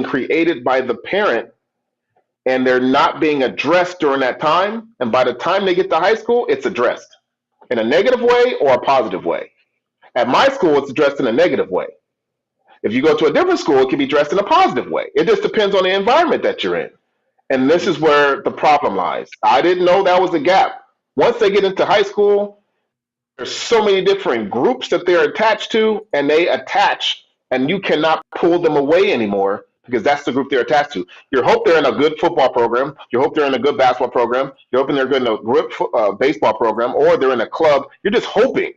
created by the parent, and they're not being addressed during that time. And by the time they get to high school, it's addressed in a negative way or a positive way. At my school, it's addressed in a negative way. If you go to a different school, it can be addressed in a positive way. It just depends on the environment that you're in. And this is where the problem lies. I didn't know that was a gap. Once they get into high school, there's so many different groups that they're attached to, and they attach, and you cannot pull them away anymore because that's the group they're attached to. You hope they're in a good football program. You hope they're in a good basketball program. You're hoping they're good in a good baseball program, or they're in a club. You're just hoping.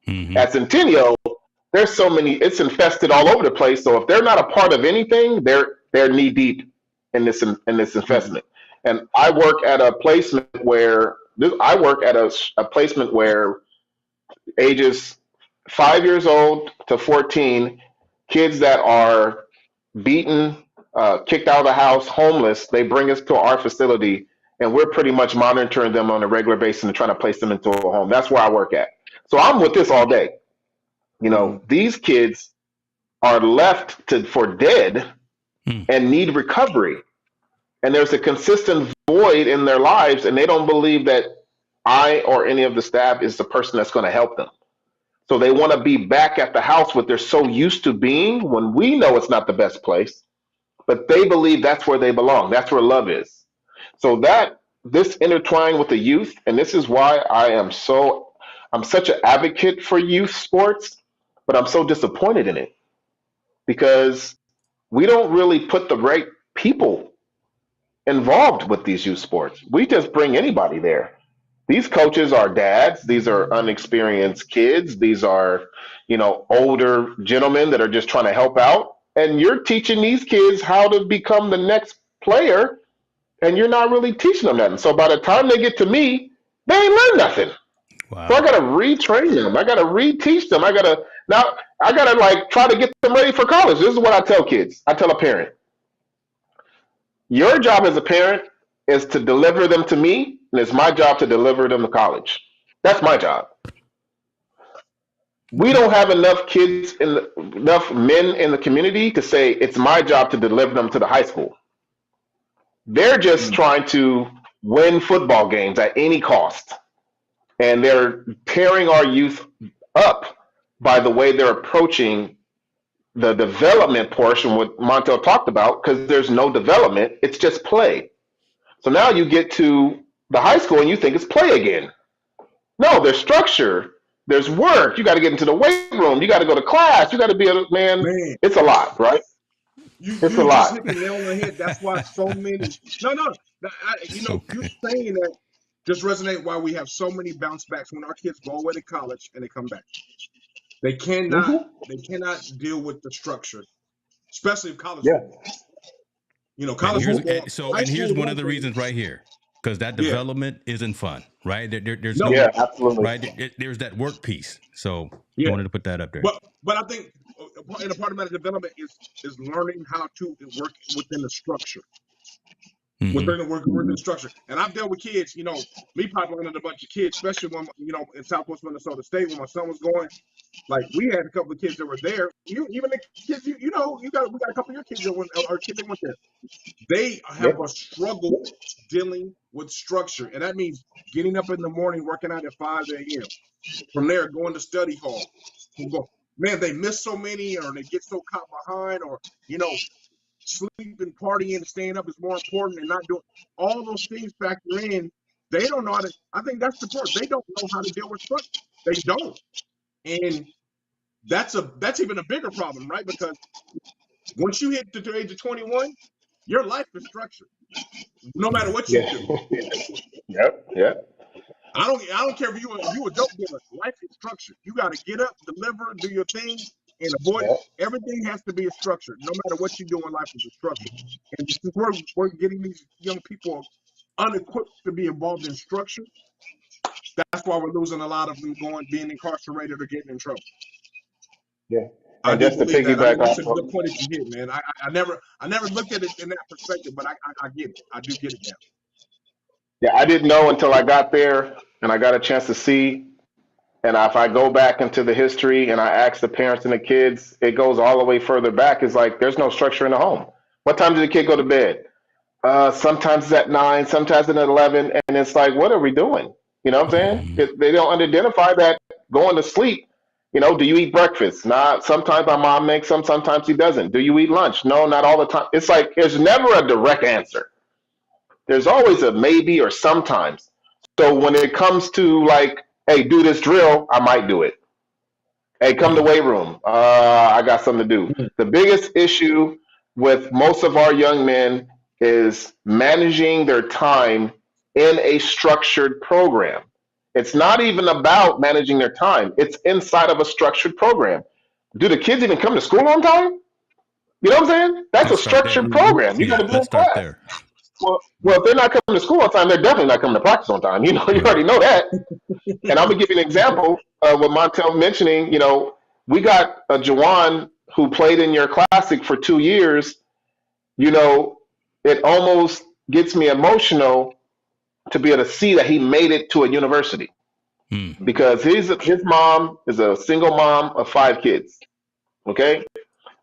Mm-hmm. At Centennial, there's so many. It's infested all over the place. So if they're not a part of anything, they're knee deep in this investment. And I work at a placement where ages 5 years old to 14, kids that are beaten, kicked out of the house, homeless, they bring us to our facility, and we're pretty much monitoring them on a regular basis and trying to place them into a home. That's where I work at. So I'm with this all day. These kids are left for dead and need recovery. And there's a consistent void in their lives, and they don't believe that I or any of the staff is the person that's going to help them. So they want to be back at the house what they're so used to being, when we know it's not the best place, but they believe that's where they belong. That's where love is. So this intertwined with the youth, and this is why I'm such an advocate for youth sports, but I'm so disappointed in it, because we don't really put the right people involved with these youth sports. We just bring anybody there. These coaches are dads. These are unexperienced kids. These are, older gentlemen that are just trying to help out. And you're teaching these kids how to become the next player, and you're not really teaching them nothing. So by the time they get to me, they ain't learned nothing. Wow. So I got to retrain them. I got to reteach them. I got to try to get them ready for college. This is what I tell kids. I tell a parent, your job as a parent is to deliver them to me, and it's my job to deliver them to college. That's my job. We don't have enough men in the community to say it's my job to deliver them to the high school. They're just trying to win football games at any cost. And they're tearing our youth up by the way they're approaching the development portion, what Montel talked about, because there's no development. It's just play. So now you get to the high school and you think it's play again. No, there's structure. There's work. You got to get into the weight room. You got to go to class. You got to be a man. It's a lot, right? It's a lot. You just hit the nail on the head. That's why so many. You're saying that just resonate why we have so many bounce backs when our kids go away to college and they come back. They cannot deal with the structure, especially if college football. College football. And here's one of the reasons right here, because that development isn't fun, right? There's absolutely. Right? There's that work piece. So I wanted to put that up there. But I think in a part of that development is learning how to work within the structure. Within the structure. And I've dealt with kids, me pipelining a bunch of kids, especially when, in Southwest Minnesota State, when my son was going, like we had a couple of kids that were there. Even the kids, we got a couple of your kids that went there. They have a struggle dealing with structure. And that means getting up in the morning, working out at 5 a.m. From there, going to study hall. Man, they miss so many, or they get so caught behind, or, sleeping, partying, and staying up is more important than not doing all those things factor in. They don't know how to. I think that's the part. They don't know how to deal with structure. They don't, and that's even a bigger problem, right? Because once you hit the age of 21, your life is structured, no matter what you do. Yep. I don't care if you a dope dealer. Life is structured. You got to get up, deliver, do your thing. And avoid everything has to be a structure. No matter what you do in life is a structure. And since we're getting these young people unequipped to be involved in structure, that's why we're losing a lot of them being incarcerated or getting in trouble. Yeah. I just to piggyback that's a good point that you hit, man. I never looked at it in that perspective, but I get it. I do get it now. Yeah, I didn't know until I got there and I got a chance to see. And if I go back into the history and I ask the parents and the kids, it goes all the way further back. It's like there's no structure in the home. What time did the kid go to bed? Sometimes it's at 9, sometimes it's at 11. And it's like, what are we doing? You know what I'm saying? They don't identify that going to sleep. Do you eat breakfast? Not. Sometimes my mom makes some, sometimes she doesn't. Do you eat lunch? No, not all the time. It's like there's never a direct answer. There's always a maybe or sometimes. So when it comes to like, hey, do this drill, I might do it. Hey, come to weight room. I got something to do. The biggest issue with most of our young men is managing their time in a structured program. It's not even about managing their time. It's inside of a structured program. Do the kids even come to school on time? You know what I'm saying? That's a Let's start there. structured program. You got to be in Let's start class. there. Well, if they're not coming to school on time, they're definitely not coming to practice on time. You already know that. And I'm gonna give you an example of what Montel mentioning. We got a Jawan who played in your classic for 2 years. It almost gets me emotional to be able to see that he made it to a university because his mom is a single mom of 5 kids. Okay,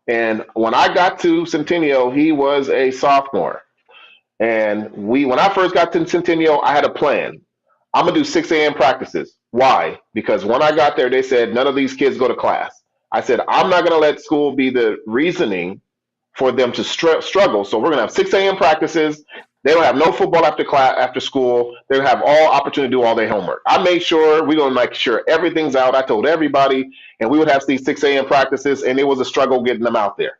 and when I got to Centennial, he was a sophomore. And when I first got to Centennial, I had a plan. I'm going to do 6 a.m. practices. Why? Because when I got there, they said, none of these kids go to class. I said, I'm not going to let school be the reasoning for them to struggle. So we're going to have 6 a.m. practices. They don't have no football after school. They have all opportunity to do all their homework. I made sure we're going to make sure everything's out. I told everybody, and we would have these 6 a.m. practices, and it was a struggle getting them out there.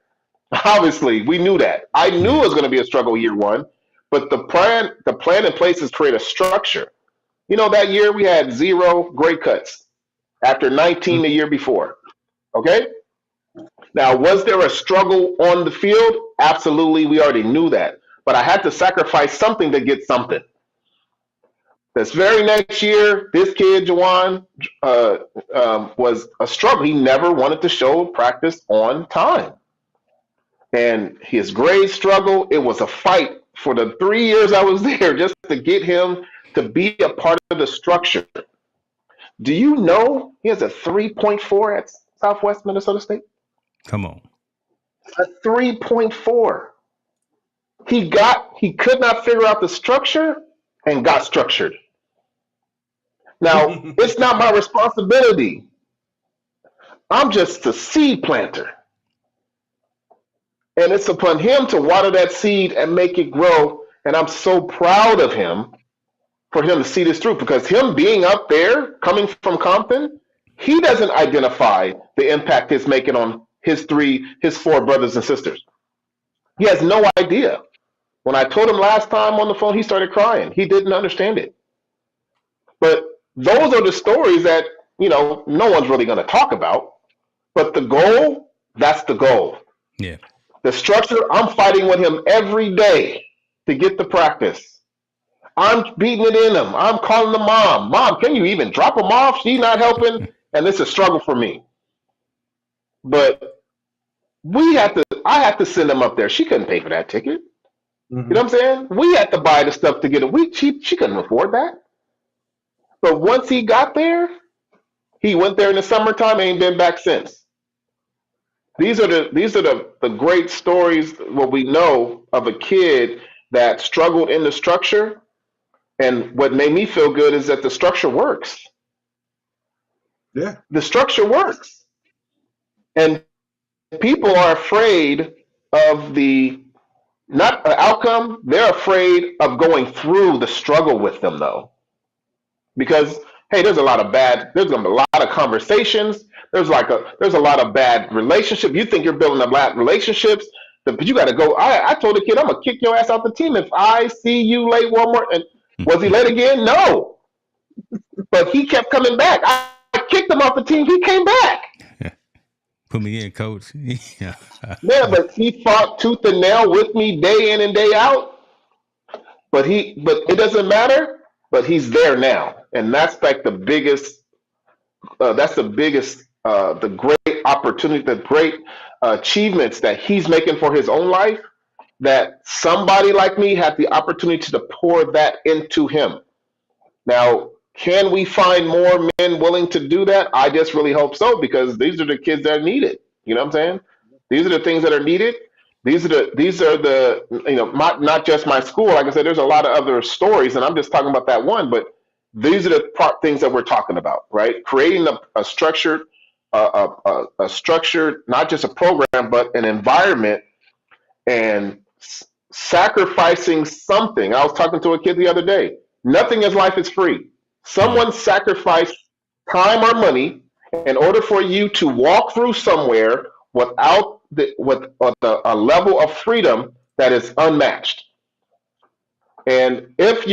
Obviously, we knew that. I knew it was going to be a struggle year one. But the plan in place is create a structure. That year we had 0 grade cuts after 19 the year before. Okay? Now, was there a struggle on the field? Absolutely. We already knew that. But I had to sacrifice something to get something. This very next year, this kid, Jawan, was a struggle. He never wanted to show practice on time. And his grade struggle, it was a fight for the 3 years I was there just to get him to be a part of the structure. Do you know he has a 3.4 at Southwest Minnesota State? Come on. A 3.4. He could not figure out the structure and got structured. Now, it's not my responsibility. I'm just a seed planter. And it's upon him to water that seed and make it grow. And I'm so proud of him for him to see this through, because him being up there, coming from Compton, he doesn't identify the impact it's making on his 4 brothers and sisters. He has no idea. When I told him last time on the phone, he started crying. He didn't understand it. But those are the stories that, no one's really going to talk about. But the goal, that's the goal. Yeah. The structure, I'm fighting with him every day to get the practice. I'm beating it in him. I'm calling the mom. Mom, can you even drop him off? She's not helping. And it's a struggle for me. But I had to send him up there. She couldn't pay for that ticket. Mm-hmm. You know what I'm saying? We had to buy the stuff to get it. She couldn't afford that. But once he got there, he went there in the summertime and ain't been back since. These are the great stories, what we know of a kid that struggled in the structure. And what made me feel good is that the structure works. Yeah. The structure works. And people are afraid of not the outcome, they're afraid of going through the struggle with them though. Because, hey, there's going to be a lot of conversations. There's a lot of bad relationships. You think you're building up bad relationships, but you got to go. I told the kid, I'm going to kick your ass out the team if I see you late one more. And was he late again? No. But he kept coming back. I kicked him off the team. He came back. Put me in, coach. Yeah, but he fought tooth and nail with me day in and day out. But it doesn't matter. But he's there now, and that's like the biggest. The great opportunity, the great achievements that he's making for his own life. That somebody like me had the opportunity to pour that into him. Now, can we find more men willing to do that? I just really hope so, because these are the kids that are needed. You know what I'm saying? These are the things that are needed. These are the not just my school. Like I said, there's a lot of other stories, and I'm just talking about that one. But these are the things that we're talking about, right? Creating a structured, not just a program, but an environment, and sacrificing something. I was talking to a kid the other day. Nothing in life is free. Someone sacrificed time or money in order for you to walk through somewhere a level of freedom that is unmatched. And if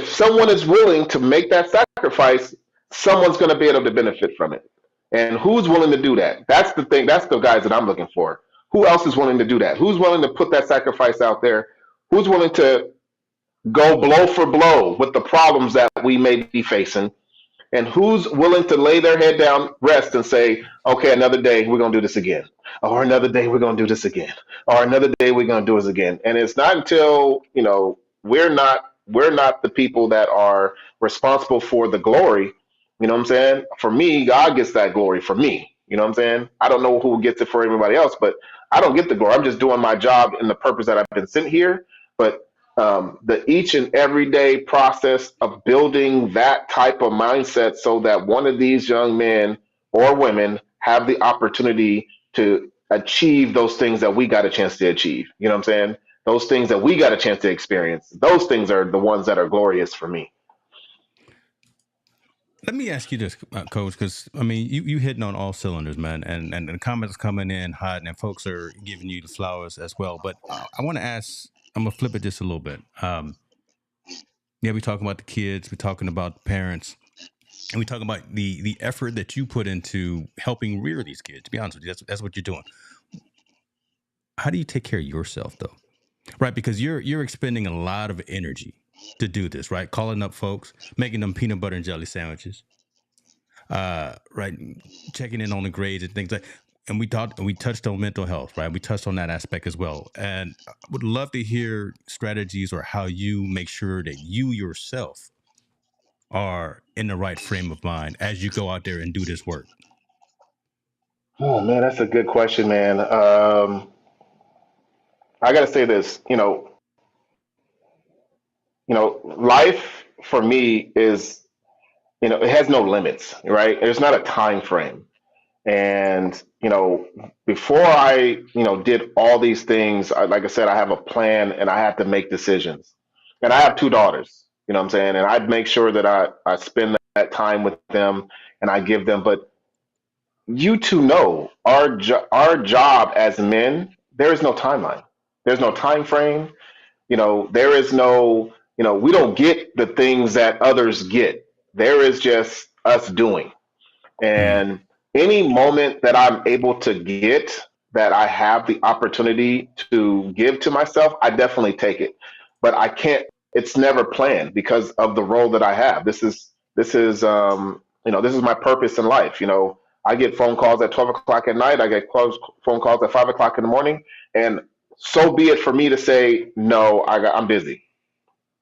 someone is willing to make that sacrifice, someone's going to be able to benefit from it. And who's willing to do that? That's the thing. That's the guys that I'm looking for. Who else is willing to do that? Who's willing to put that sacrifice out there? Who's willing to go blow for blow with the problems that we may be facing? And who's willing to lay their head down, rest, and say, okay, another day we're going to do this again. Or another day we're going to do this again. Or another day we're going to do this again. And it's not until, we're not the people that are responsible for the glory. You know what I'm saying? For me, God gets that glory for me. You know what I'm saying? I don't know who gets it for everybody else, but I don't get the glory. I'm just doing my job in the purpose that I've been sent here. But the each and everyday process of building that type of mindset so that one of these young men or women have the opportunity to achieve those things that we got a chance to achieve. You know what I'm saying? Those things that we got a chance to experience. Those things are the ones that are glorious for me. Let me ask you this, Coach, because I mean, you hitting on all cylinders, man, and the comments coming in hot, and folks are giving you the flowers as well. But I want to ask, I'm gonna flip it just a little bit. Yeah, we talking about the kids, we're talking about the parents, and we talking about the effort that you put into helping rear these kids. To be honest with you, that's what you're doing. How do you take care of yourself, though? Right, because you're expending a lot of energy to do this, right? Calling up folks, making them peanut butter and jelly sandwiches, right? Checking in on the grades and things like. And we touched on mental health, right? We touched on that aspect as well. And I would love to hear strategies or how you make sure that you yourself are in the right frame of mind as you go out there and do this work. Oh man, that's a good question, man. I got to say this, life for me is, it has no limits, right? There's not a time frame. And, before I, did all these things, like I said, I have a plan and I have to make decisions. And I have two daughters, you know what I'm saying? And I'd make sure that I spend that time with them and I give them, but you two know our job as men, there is no timeline. There's no time frame. There is no, we don't get the things that others get. There is just us doing. And any moment that I'm able to get that I have the opportunity to give to myself, I definitely take it. But I can't, it's never planned because of the role that I have. This is my purpose in life. I get phone calls at 12 o'clock at night. I get phone calls at 5 o'clock in the morning. And so be it for me to say, no, I'm busy.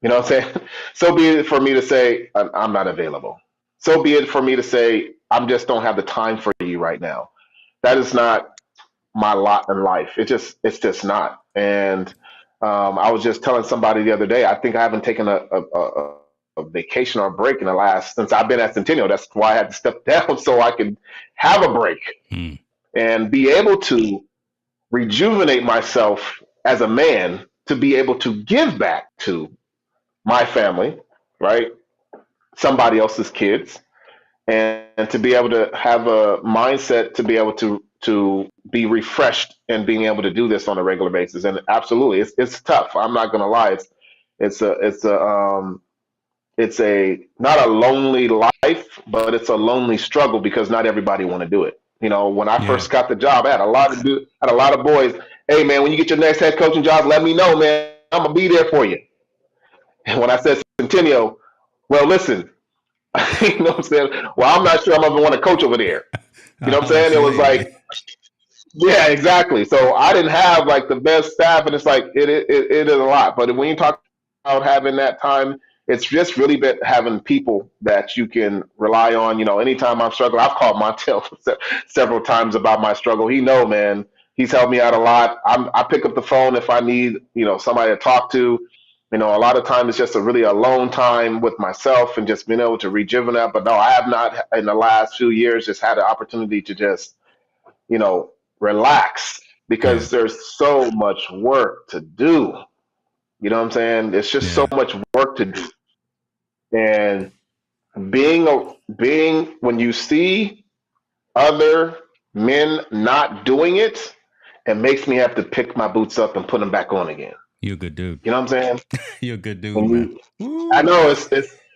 You know what I'm saying? So be it for me to say, I'm not available. So be it for me to say, I just don't have the time for you right now. That is not my lot in life. It's just not. And I was just telling somebody the other day, I think I haven't taken a vacation or a break since I've been at Centennial. That's why I had to step down so I could have a break and be able to rejuvenate myself as a man to be able to give back to my family, right? Somebody else's kids, and to be able to have a mindset to be able to be refreshed and being able to do this on a regular basis. And absolutely, it's tough. I'm not going to lie. It's not a lonely life, but it's a lonely struggle because not everybody want to do it. When I first got the job, I had a lot of boys. Hey man, when you get your next head coaching job, let me know, man. I'm gonna be there for you. And when I said Centennial, well, listen, you know what I'm saying? Well, I'm not sure I'm gonna want to coach over there. You know what I'm saying? It was like, yeah, exactly. So I didn't have like the best staff, and it's like it is a lot. But when you talk about having that time, it's just really been having people that you can rely on. Anytime I'm struggling, I've called Montel several times about my struggle. Man. He's helped me out a lot. I pick up the phone if I need, somebody to talk to. A lot of times it's just a really alone time with myself and just being able to rejuvenate. But no, I have not in the last few years just had the opportunity to just, relax because there's so much work to do. You know what I'm saying? It's just so much work to do. And being when you see other men not doing it, it makes me have to pick my boots up and put them back on again. You're a good dude. You know what I'm saying? You're a good dude, When man. I Woo. know it's,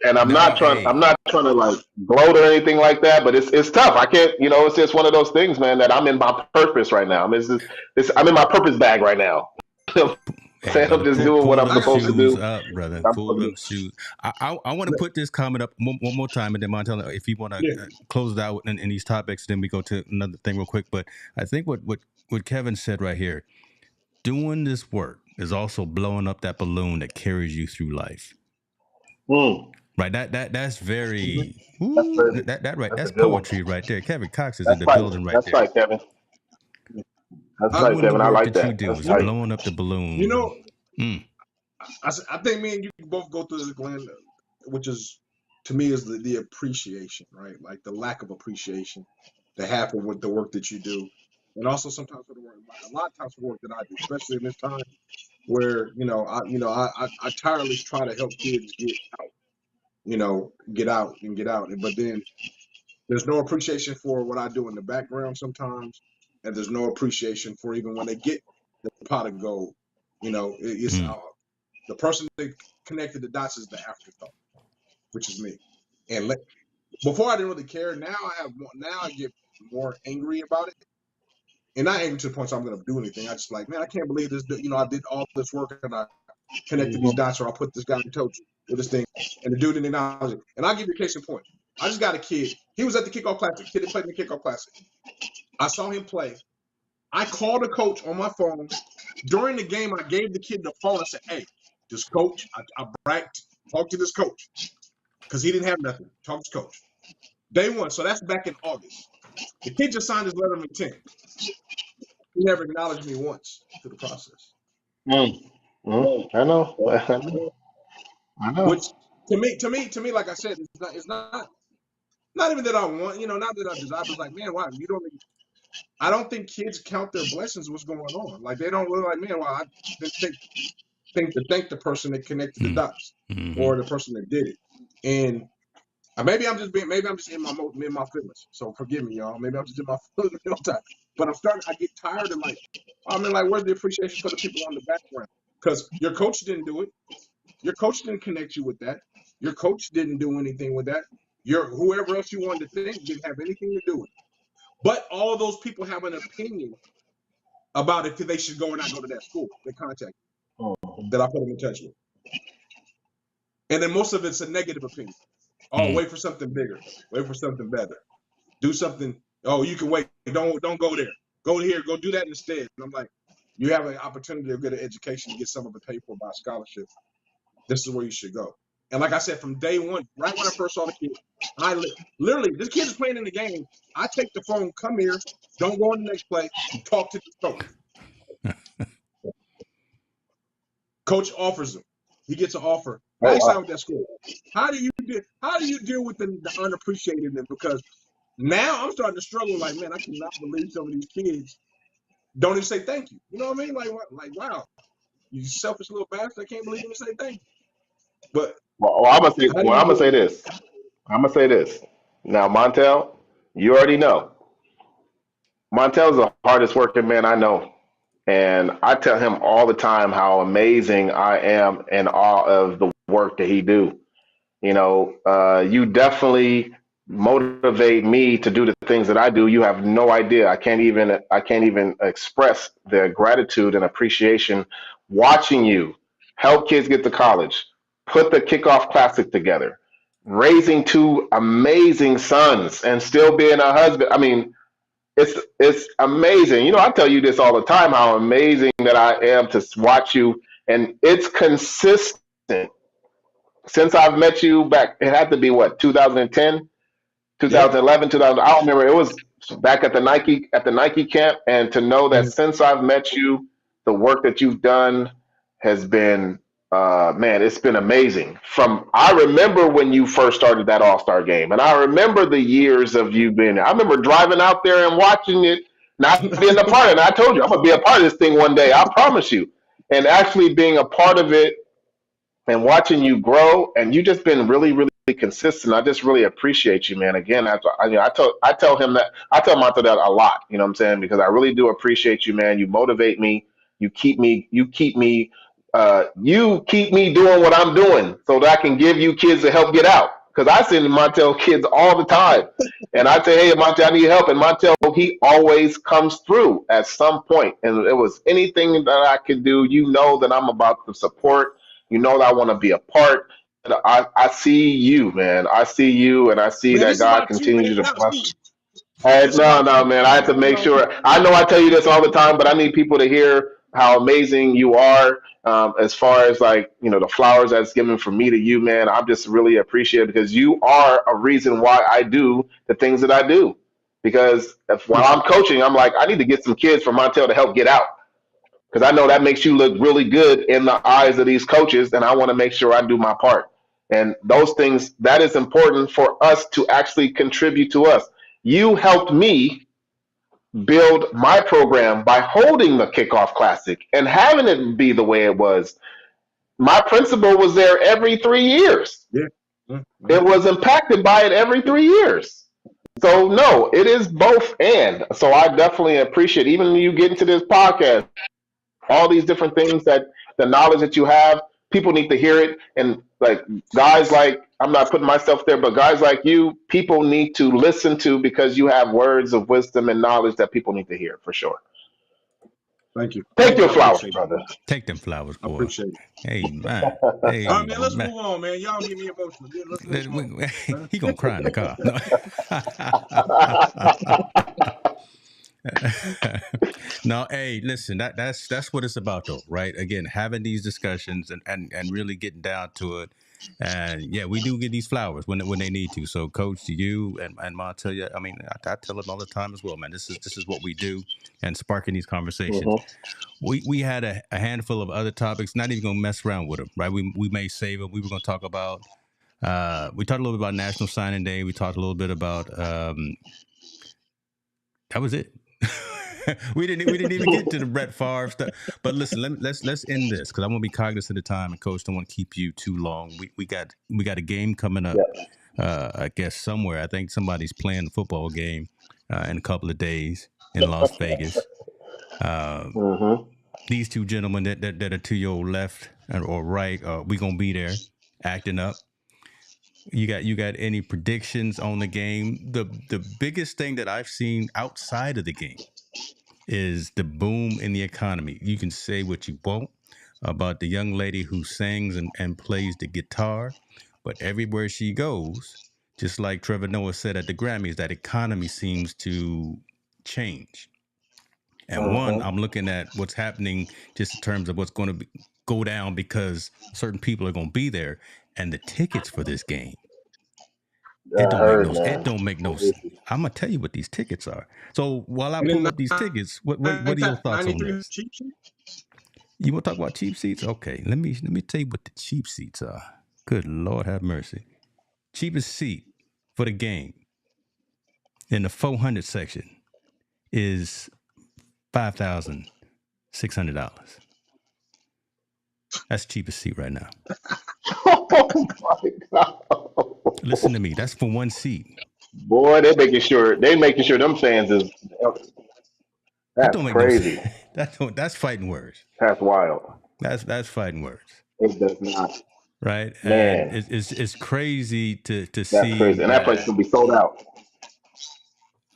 and I'm No, not trying, hey, I'm not trying to like gloat or anything like that, but it's tough. I can't, it's just one of those things, man, that I'm in my purpose right now. I'm in my purpose bag right now. hey, Saying I'm brother, just pull, doing what pull I'm them supposed to shoes do. up, brother. I'm Pull putting them it. shoes. I want to put this comment up one more time, and then Montel, if you want to Yeah. close it out in these topics, then we go to another thing real quick. But I think what Kevin said right here, doing this work is also blowing up that balloon that carries you through life. Mm, Right, that's very that's ooh, a, right. that's a That's good one. poetry right there. Kevin Cox is in the building right That's there. right, Kevin. That's right, Doing the Kevin. I work like that you that. do That's is right. blowing up the You balloon. know, Mm, I think me and you both go through this, Glenn, which is to me is the appreciation, right? Like the lack of appreciation that happen with the work that you do, and also sometimes for the work, a lot of times for the work that I do, especially in this time where I tirelessly try to help kids get out, but then there's no appreciation for what I do in the background sometimes, and there's no appreciation for even when they get the pot of gold. It's mm, the person that connected the dots is the afterthought, which is me. And before I didn't really care. Now I get more angry about it, and not angry to the point so I'm going to do anything. I just like, man, I can't believe this. I did all this work and I connected these dots, or I put this guy in coach with this thing, and the dude didn't acknowledge it. And I'll give you a case in point. I just got a kid. He was at the Kickoff Classic. Kid that played in the Kickoff Classic. I saw him play. I called the coach on my phone. During the game, I gave the kid the phone. I said, hey, this coach, I bragged, talk to this coach. Because he didn't have nothing. Talk to coach. Day one. So that's back in August. The kid just signed his letter of intent. He never acknowledged me once through the process. Mm, I know. I know. Which to me, like I said, it's not even that I want, not that I desire, but it's like, man, why I don't think kids count their blessings. What's going on? Like they don't really like, man. Well, I didn't thank the person that connected the mm, dots mhm. or the person that did it. And maybe I'm just in my feelings. So forgive me, y'all. Maybe I'm just in my feelings all the time. But I get tired of like, where's the appreciation for the people on the background? Because your coach didn't do it. Your coach didn't connect you with that. Your coach didn't do anything with that. Whoever else you wanted to think didn't have anything to do with it. But all those people have an opinion about if they should go or not go to that school. They contact me, that I put them in touch with. And then most of it's a negative opinion. Oh, wait for something bigger. Wait for something better. Do something. Oh, you can wait. Don't go there. Go here. Go do that instead. And I'm like, you have an opportunity to get an education to get some of it paid for by scholarship. This is where you should go. And like I said, from day one, right when I first saw the kid, I literally, this kid is playing in the game. I take the phone, come here, don't go on the next play, talk to the coach. Coach offers him. He gets an offer. Now he's signed with that school. How do you deal with the unappreciated? Because now I'm starting to struggle. Like, man, I cannot believe some of these kids don't even say thank you. You know what I mean? Like wow, you selfish little bastard. I can't believe you say thank you. But Well, I'm gonna say this. I'm gonna say this. Now, Montel, you already know. Montel's the hardest working man I know. And I tell him all the time how amazing I am in all of the work that he do. You definitely motivate me to do the things that I do. You have no idea. I can't even express the gratitude and appreciation watching you help kids get to college, put the kickoff classic together, raising two amazing sons and still being a husband. I mean, it's amazing. I tell you this all the time, how amazing that I am to watch you, and it's consistent. Since I've met you back, it had to be what, 2010, yep. 2011, 2000. I don't remember. It was back at the Nike camp, and to know that since I've met you, the work that you've done has been, man, it's been amazing. I remember when you first started that All-Star game, and I remember the years of you being there. I remember driving out there and watching it, not being a part of it. And I told you I'm gonna be a part of this thing one day. I promise you. And actually being a part of it and watching you grow, and you just been really, really consistent. I just really appreciate you, man. Again, I tell him that, I tell Monto that a lot. You know what I'm saying? Because I really do appreciate you, man. You motivate me. You keep me doing what I'm doing so that I can give you kids to help get out. Because I send Montel kids all the time, and I say, "Hey, Montel, I need help," and Montel, he always comes through at some point. And it was anything that I could do. You know that I'm about the support. You know that I want to be a part. And I see you, man. I see you, and I see Man, that this is God about you, man. continues to Not bless. me. Hey, It's no, about no, you. man. I have to make sure. I know I tell you this all the time, but I need people to hear how amazing you are. As far as like, the flowers that's given from me to you, man, I'm just really appreciative because you are a reason why I do the things that I do. Because while I'm coaching, I'm like, I need to get some kids from Montel to help get out because I know that makes you look really good in the eyes of these coaches, and I want to make sure I do my part. And those things, that is important for us to actually contribute to us. You helped me build my program by holding the Kickoff Classic and having it be the way it was. My principal was there every 3 years. Yeah. Yeah. It was impacted by it every 3 years. So no, it is both and. So I definitely appreciate, even you get into this podcast, all these different things, that the knowledge that you have, people need to hear it. And like guys like, I'm not putting myself there, but guys like you, people need to listen to because you have words of wisdom and knowledge that people need to hear for sure. Thank you. Take your I flowers, appreciate it. brother. Take them flowers, I boy. appreciate it. Hey, man. Hey, All right, man. Let's man. move on, man. Y'all get me emotional. Yeah, let's move on. He gonna cry in the car. No, hey, listen, that's what it's about though, right? Again, having these discussions and really getting down to it. And yeah, we do get these flowers when they need to. So coach, to you and Montel, I mean, I tell them all the time as well, man, this is what we do, and sparking these conversations. We had a handful of other topics, not even gonna mess around with them, right? We may save them. We were gonna talk about we talked a little bit about National Signing Day. We talked a little bit about that was it. we didn't even get to the Brett Favre stuff. But listen, let's end this because I want to be cognizant of time, and Coach, don't want to keep you too long. We got a game coming up. I guess somewhere. I think somebody's playing a football game in a couple of days in Las Vegas. These two gentlemen that are to your left or right, we gonna be there acting up. You got any predictions on the game? The biggest thing that I've seen outside of the game is the boom in the economy. You can say what you want about the young lady who sings and plays the guitar, but everywhere she goes, just like Trevor Noah said at the Grammys, that economy seems to change. And one, I'm looking at what's happening just in terms of what's going to go down because certain people are going to be there, and the tickets for this game. It don't make no sense. I'm gonna tell you what these tickets are. So while I pull up these tickets, what are your thoughts on this? Cheap seats? You want to talk about cheap seats? Okay, let me tell you what the cheap seats are. Good Lord, have mercy. Cheapest seat for the game in the 400 section is $5,600. That's the cheapest seat right now. Oh my God. Listen to me. That's for one seat. Boy, they're making sure them fans is. That's crazy. That's fighting words. That's wild. That's fighting words. It does not. Right, Man. And it's crazy to That's see. crazy, and that place will be sold out.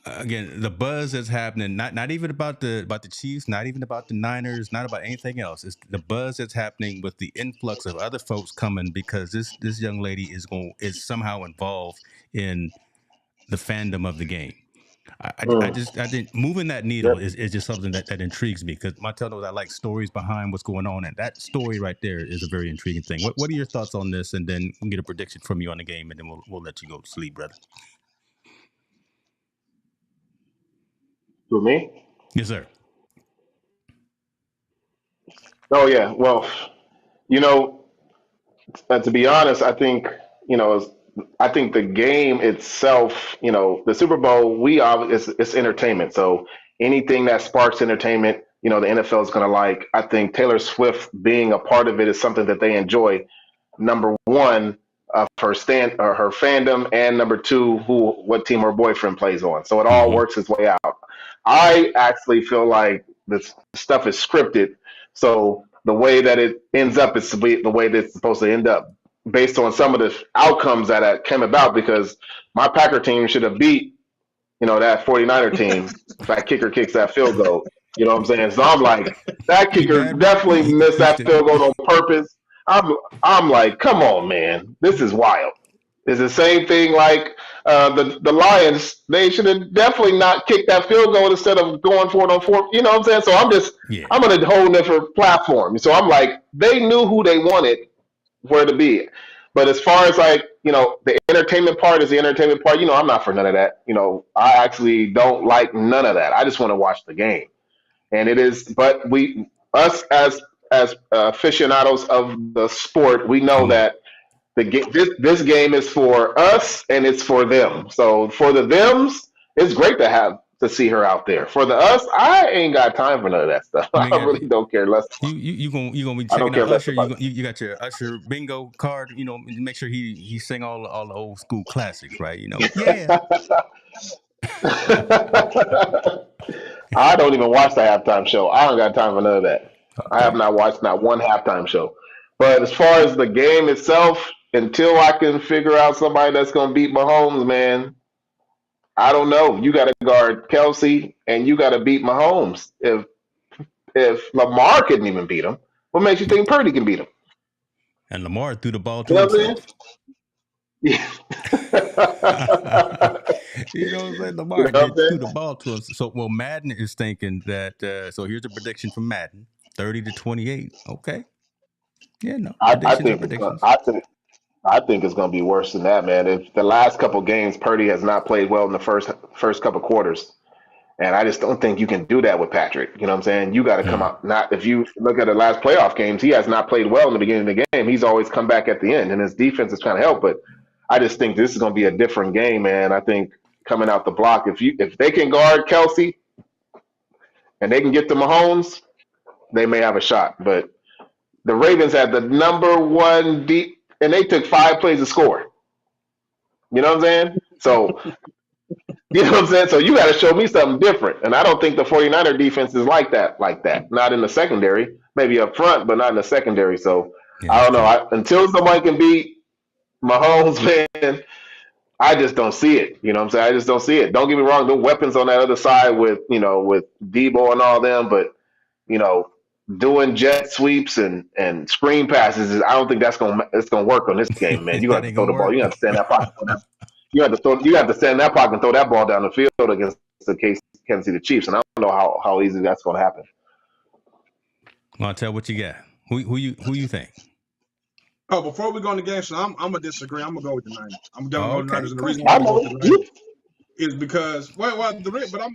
Again, the buzz that's happening, not even about the Chiefs, not even about the Niners, not about anything else. It's the buzz that's happening with the influx of other folks coming because this young lady is somehow involved in the fandom of the game. I think moving that needle is just something that intrigues me because Montel knows I like stories behind what's going on, and that story right there is a very intriguing thing. What are your thoughts on this? And then we'll get a prediction from you on the game, and then we'll let you go to sleep, brother. For me? Yes, sir. Oh yeah. Well, to be honest, I think the game itself, the Super Bowl, it's entertainment. So anything that sparks entertainment, the NFL is going to like. I think Taylor Swift being a part of it is something that they enjoy. Number one, of her her fandom, and number two, what team her boyfriend plays on. So it all works its way out. I actually feel like this stuff is scripted. So the way that it ends up is the way that it's supposed to end up, based on some of the outcomes that came about. Because my Packer team should have beat, that 49er team if that kicker kicks that field goal. You know what I'm saying? So I'm like, that kicker definitely missed that field goal on purpose. I'm like, come on, man, this is wild. It's the same thing like the Lions. They should have definitely not kicked that field goal instead of going for it on fourth. You know what I'm saying? So I'm on a whole different platform. So I'm like, they knew who they wanted where to be. But as far as like, the entertainment part is the entertainment part. I'm not for none of that. I actually don't like none of that. I just want to watch the game. And it is, but us as aficionados of the sport, we know that this game is for us and it's for them. So for the thems, it's great to see her out there. For the us, I ain't got time for none of that stuff. I really don't care less. You gonna be checking out Usher. You got your Usher bingo card. Make sure he sing all the old school classics, right? Yeah. I don't even watch the halftime show. I don't got time for none of that. Okay. I have not watched not one halftime show. But as far as the game itself, until I can figure out somebody that's going to beat Mahomes, man, I don't know. You got to guard Kelsey, and you got to beat Mahomes. If Lamar couldn't even beat him, what makes you think Purdy can beat him? And Lamar threw the ball to himself. Yeah. You know what I'm saying? Lamar threw the ball to him. So, Madden is thinking that. So here's a prediction from Madden: 30-28. Okay. Yeah, no. I think it's going to be worse than that, man. If the last couple games, Purdy has not played well in the first couple quarters, and I just don't think you can do that with Patrick. You know what I'm saying? You got to come out. If you look at the last playoff games, he has not played well in the beginning of the game. He's always come back at the end, and his defense is trying to help. But I just think this is going to be a different game, man. I think coming out the block, if they can guard Kelsey and they can get to Mahomes, they may have a shot. But the Ravens had the number one deep, and they took 5 plays to score. You know what I'm saying? So, So you got to show me something different. And I don't think the 49er defense is like that. Not in the secondary. Maybe up front, but not in the secondary. So, I don't know. Until somebody can beat Mahomes, man, I just don't see it. You know what I'm saying? I just don't see it. Don't get me wrong. The weapons on that other side with Debo and all them, but, doing jet sweeps and screen passes, I don't think it's gonna work on this game, man. You got to throw the ball. You have to stand in that pocket. You have to stand in that pocket and throw that ball down the field against the Kansas City Chiefs. And I don't know how easy that's going to happen. Montel, what you got? Who you think? Oh, before we go in the game, so I'm gonna disagree. I'm gonna go with the Niners. I'm gonna go with the Niners, and the reason why I'm going with the Niners is because the reason I'm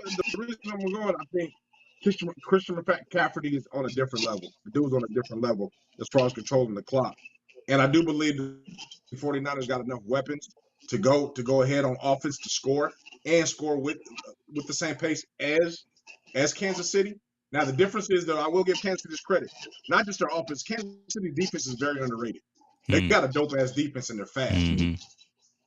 going, I think Christian McCaffrey is on a different level. The dude's on a different level as far as controlling the clock. And I do believe the 49ers got enough weapons to go ahead on offense to score and score with the same pace as Kansas City. Now, the difference is, though, I will give Kansas City credit. Not just their offense. Kansas City defense is very underrated. They got a dope-ass defense and they're fast. Mm-hmm.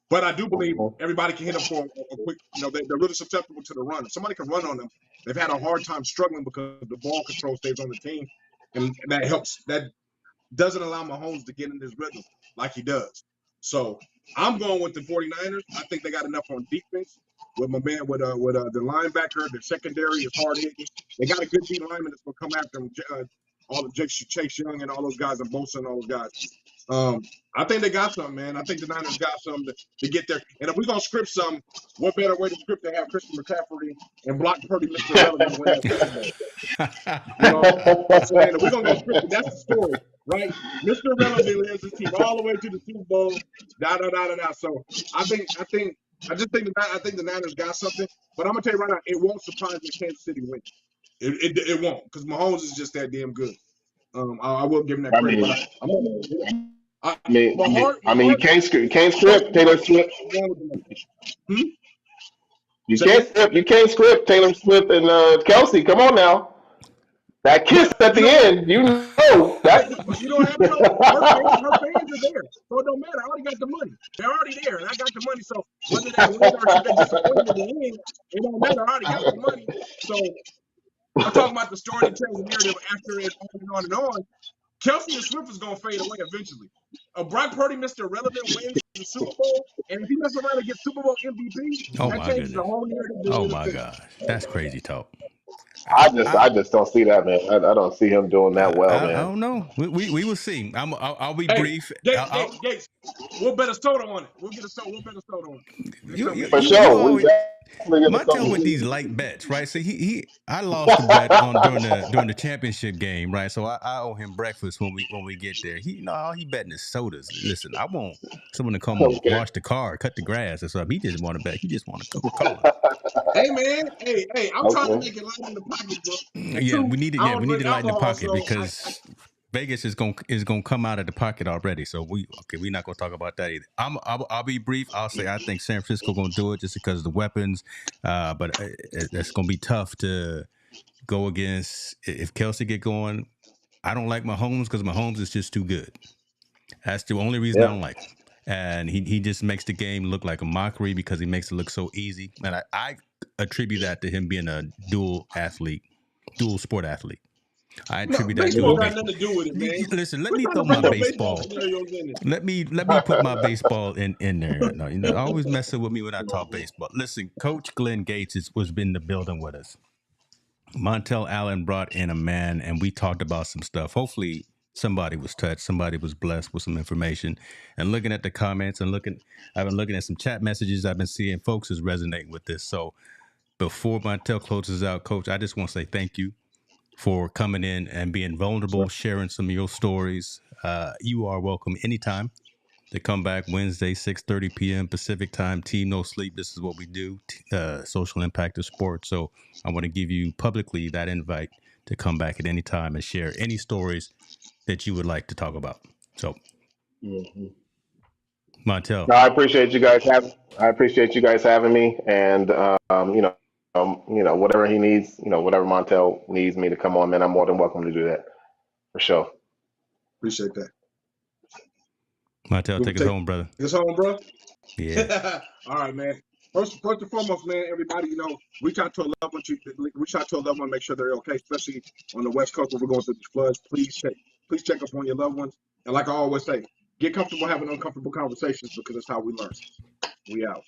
But I do believe everybody can hit them for a quick, they're really susceptible to the run. If somebody can run on them, they've had a hard time struggling because the ball control stays on the team. And that helps. That doesn't allow Mahomes to get in his rhythm like he does. So I'm going with the 49ers. I think they got enough on defense with my man, with the linebacker. The secondary is hard hitting. They got a good D lineman that's going to come after them. All the Chase Young and all those guys, and Bosa and all those guys. I think they got something, man. I think the Niners got something to get there. And if we're going to script something, what better way to script to have Christian McCaffrey and block Purdy, Mr. Relevant, win that Super Bowl? I'm saying, if we're going to go script it, that's the story, right? Mr. Relevant leads his team all the way to the Super Bowl, So I think the Niners got something. But I'm going to tell you right now, it won't surprise me if Kansas City wins. It won't, because Mahomes is just that damn good. I will give him that credit. You can't script Taylor Swift. You can't script Taylor Swift and Kelsey. Come on now. That kiss But at you the know what? end, you know that. But you know what happened though? Her fans are there, so it don't matter. I already got the money. They're already there, and I got the money. So whether they win or if they're disappointed in the end, it don't matter. I already got the money. So I'm talking about the story that tells the narrative after it on and on and on. Kelsey and Swift is gonna fade away eventually. Brock Purdy, Mr. Irrelevant, wins the Super Bowl, and if he mess around and gets Super Bowl MVP, Oh that my changes the goodness. whole narrative of Oh the my NFL. gosh. That's crazy talk. I I, just don't see that, man. I don't see him doing that well, I man. don't know. We will see. I'll be Hey, brief. Gates, we'll bet a soda on it. We'll bet a soda on it next time we For hang out. sure, we always definitely get to Montel with something. these light bets, right? So I lost the bet on during the championship game, right? So I owe him breakfast when we get there. All he betting is sodas. Listen, I want someone to come Okay. wash the car, cut the grass, or something. He just want to bet. He just want a Coca-Cola. Hey man, I'm trying to Okay. make it light in the pockets, bro. And Yeah, two, we need it. I Yeah, don't we need drink to lighten the alcohol, pocket so because Vegas is gonna come out of the pocket already. So we're not gonna talk about that either. I'll be brief. I'll say I think San Francisco gonna do it just because of the weapons, but it's gonna be tough to go against if Kelsey get going. I don't like Mahomes because Mahomes is just too good. That's the only reason I Yeah. don't like him. And he just makes the game look like a mockery because he makes it look so easy. And I attribute that to him being a dual sport athlete. I no, attribute that to baseball him got being. nothing to do with it, man. Listen, let We're me trying throw to bring my no baseball baseball. scenarios in it. Let me put my baseball in there. No, always messing with me when I talk baseball. Listen, Coach Glenn Gates was in the building with us. Montel Allen brought in a man, and we talked about some stuff. Hopefully, somebody was touched, somebody was blessed with some information. And looking at the comments and I've been looking at some chat messages I've been seeing. Folks is resonating with this. So before Montel closes out, Coach, I just want to say thank you for coming in and being vulnerable, sharing some of your stories. You are welcome anytime to come back Wednesday, 6:30 p.m. Pacific time. Team No Sleep. This is what we do. Social impact of sports. So I want to give you publicly that invite to come back at any time and share any stories that you would like to talk about. So, Mhm. Montel. No, I appreciate you guys having me, and whatever he needs, whatever Montel needs me to come on, man, I'm more than welcome to do that for sure. Appreciate that. Mm-hmm. Montel, take us home, brother. Take us home, bro. Yeah. All right, man. First and foremost, man, everybody, reach out to a loved one. Reach out to a loved one, make sure they're okay, especially on the West Coast where we're going through these floods. Please check up on your loved ones. And like I always say, get comfortable having uncomfortable conversations because that's how we learn. We out.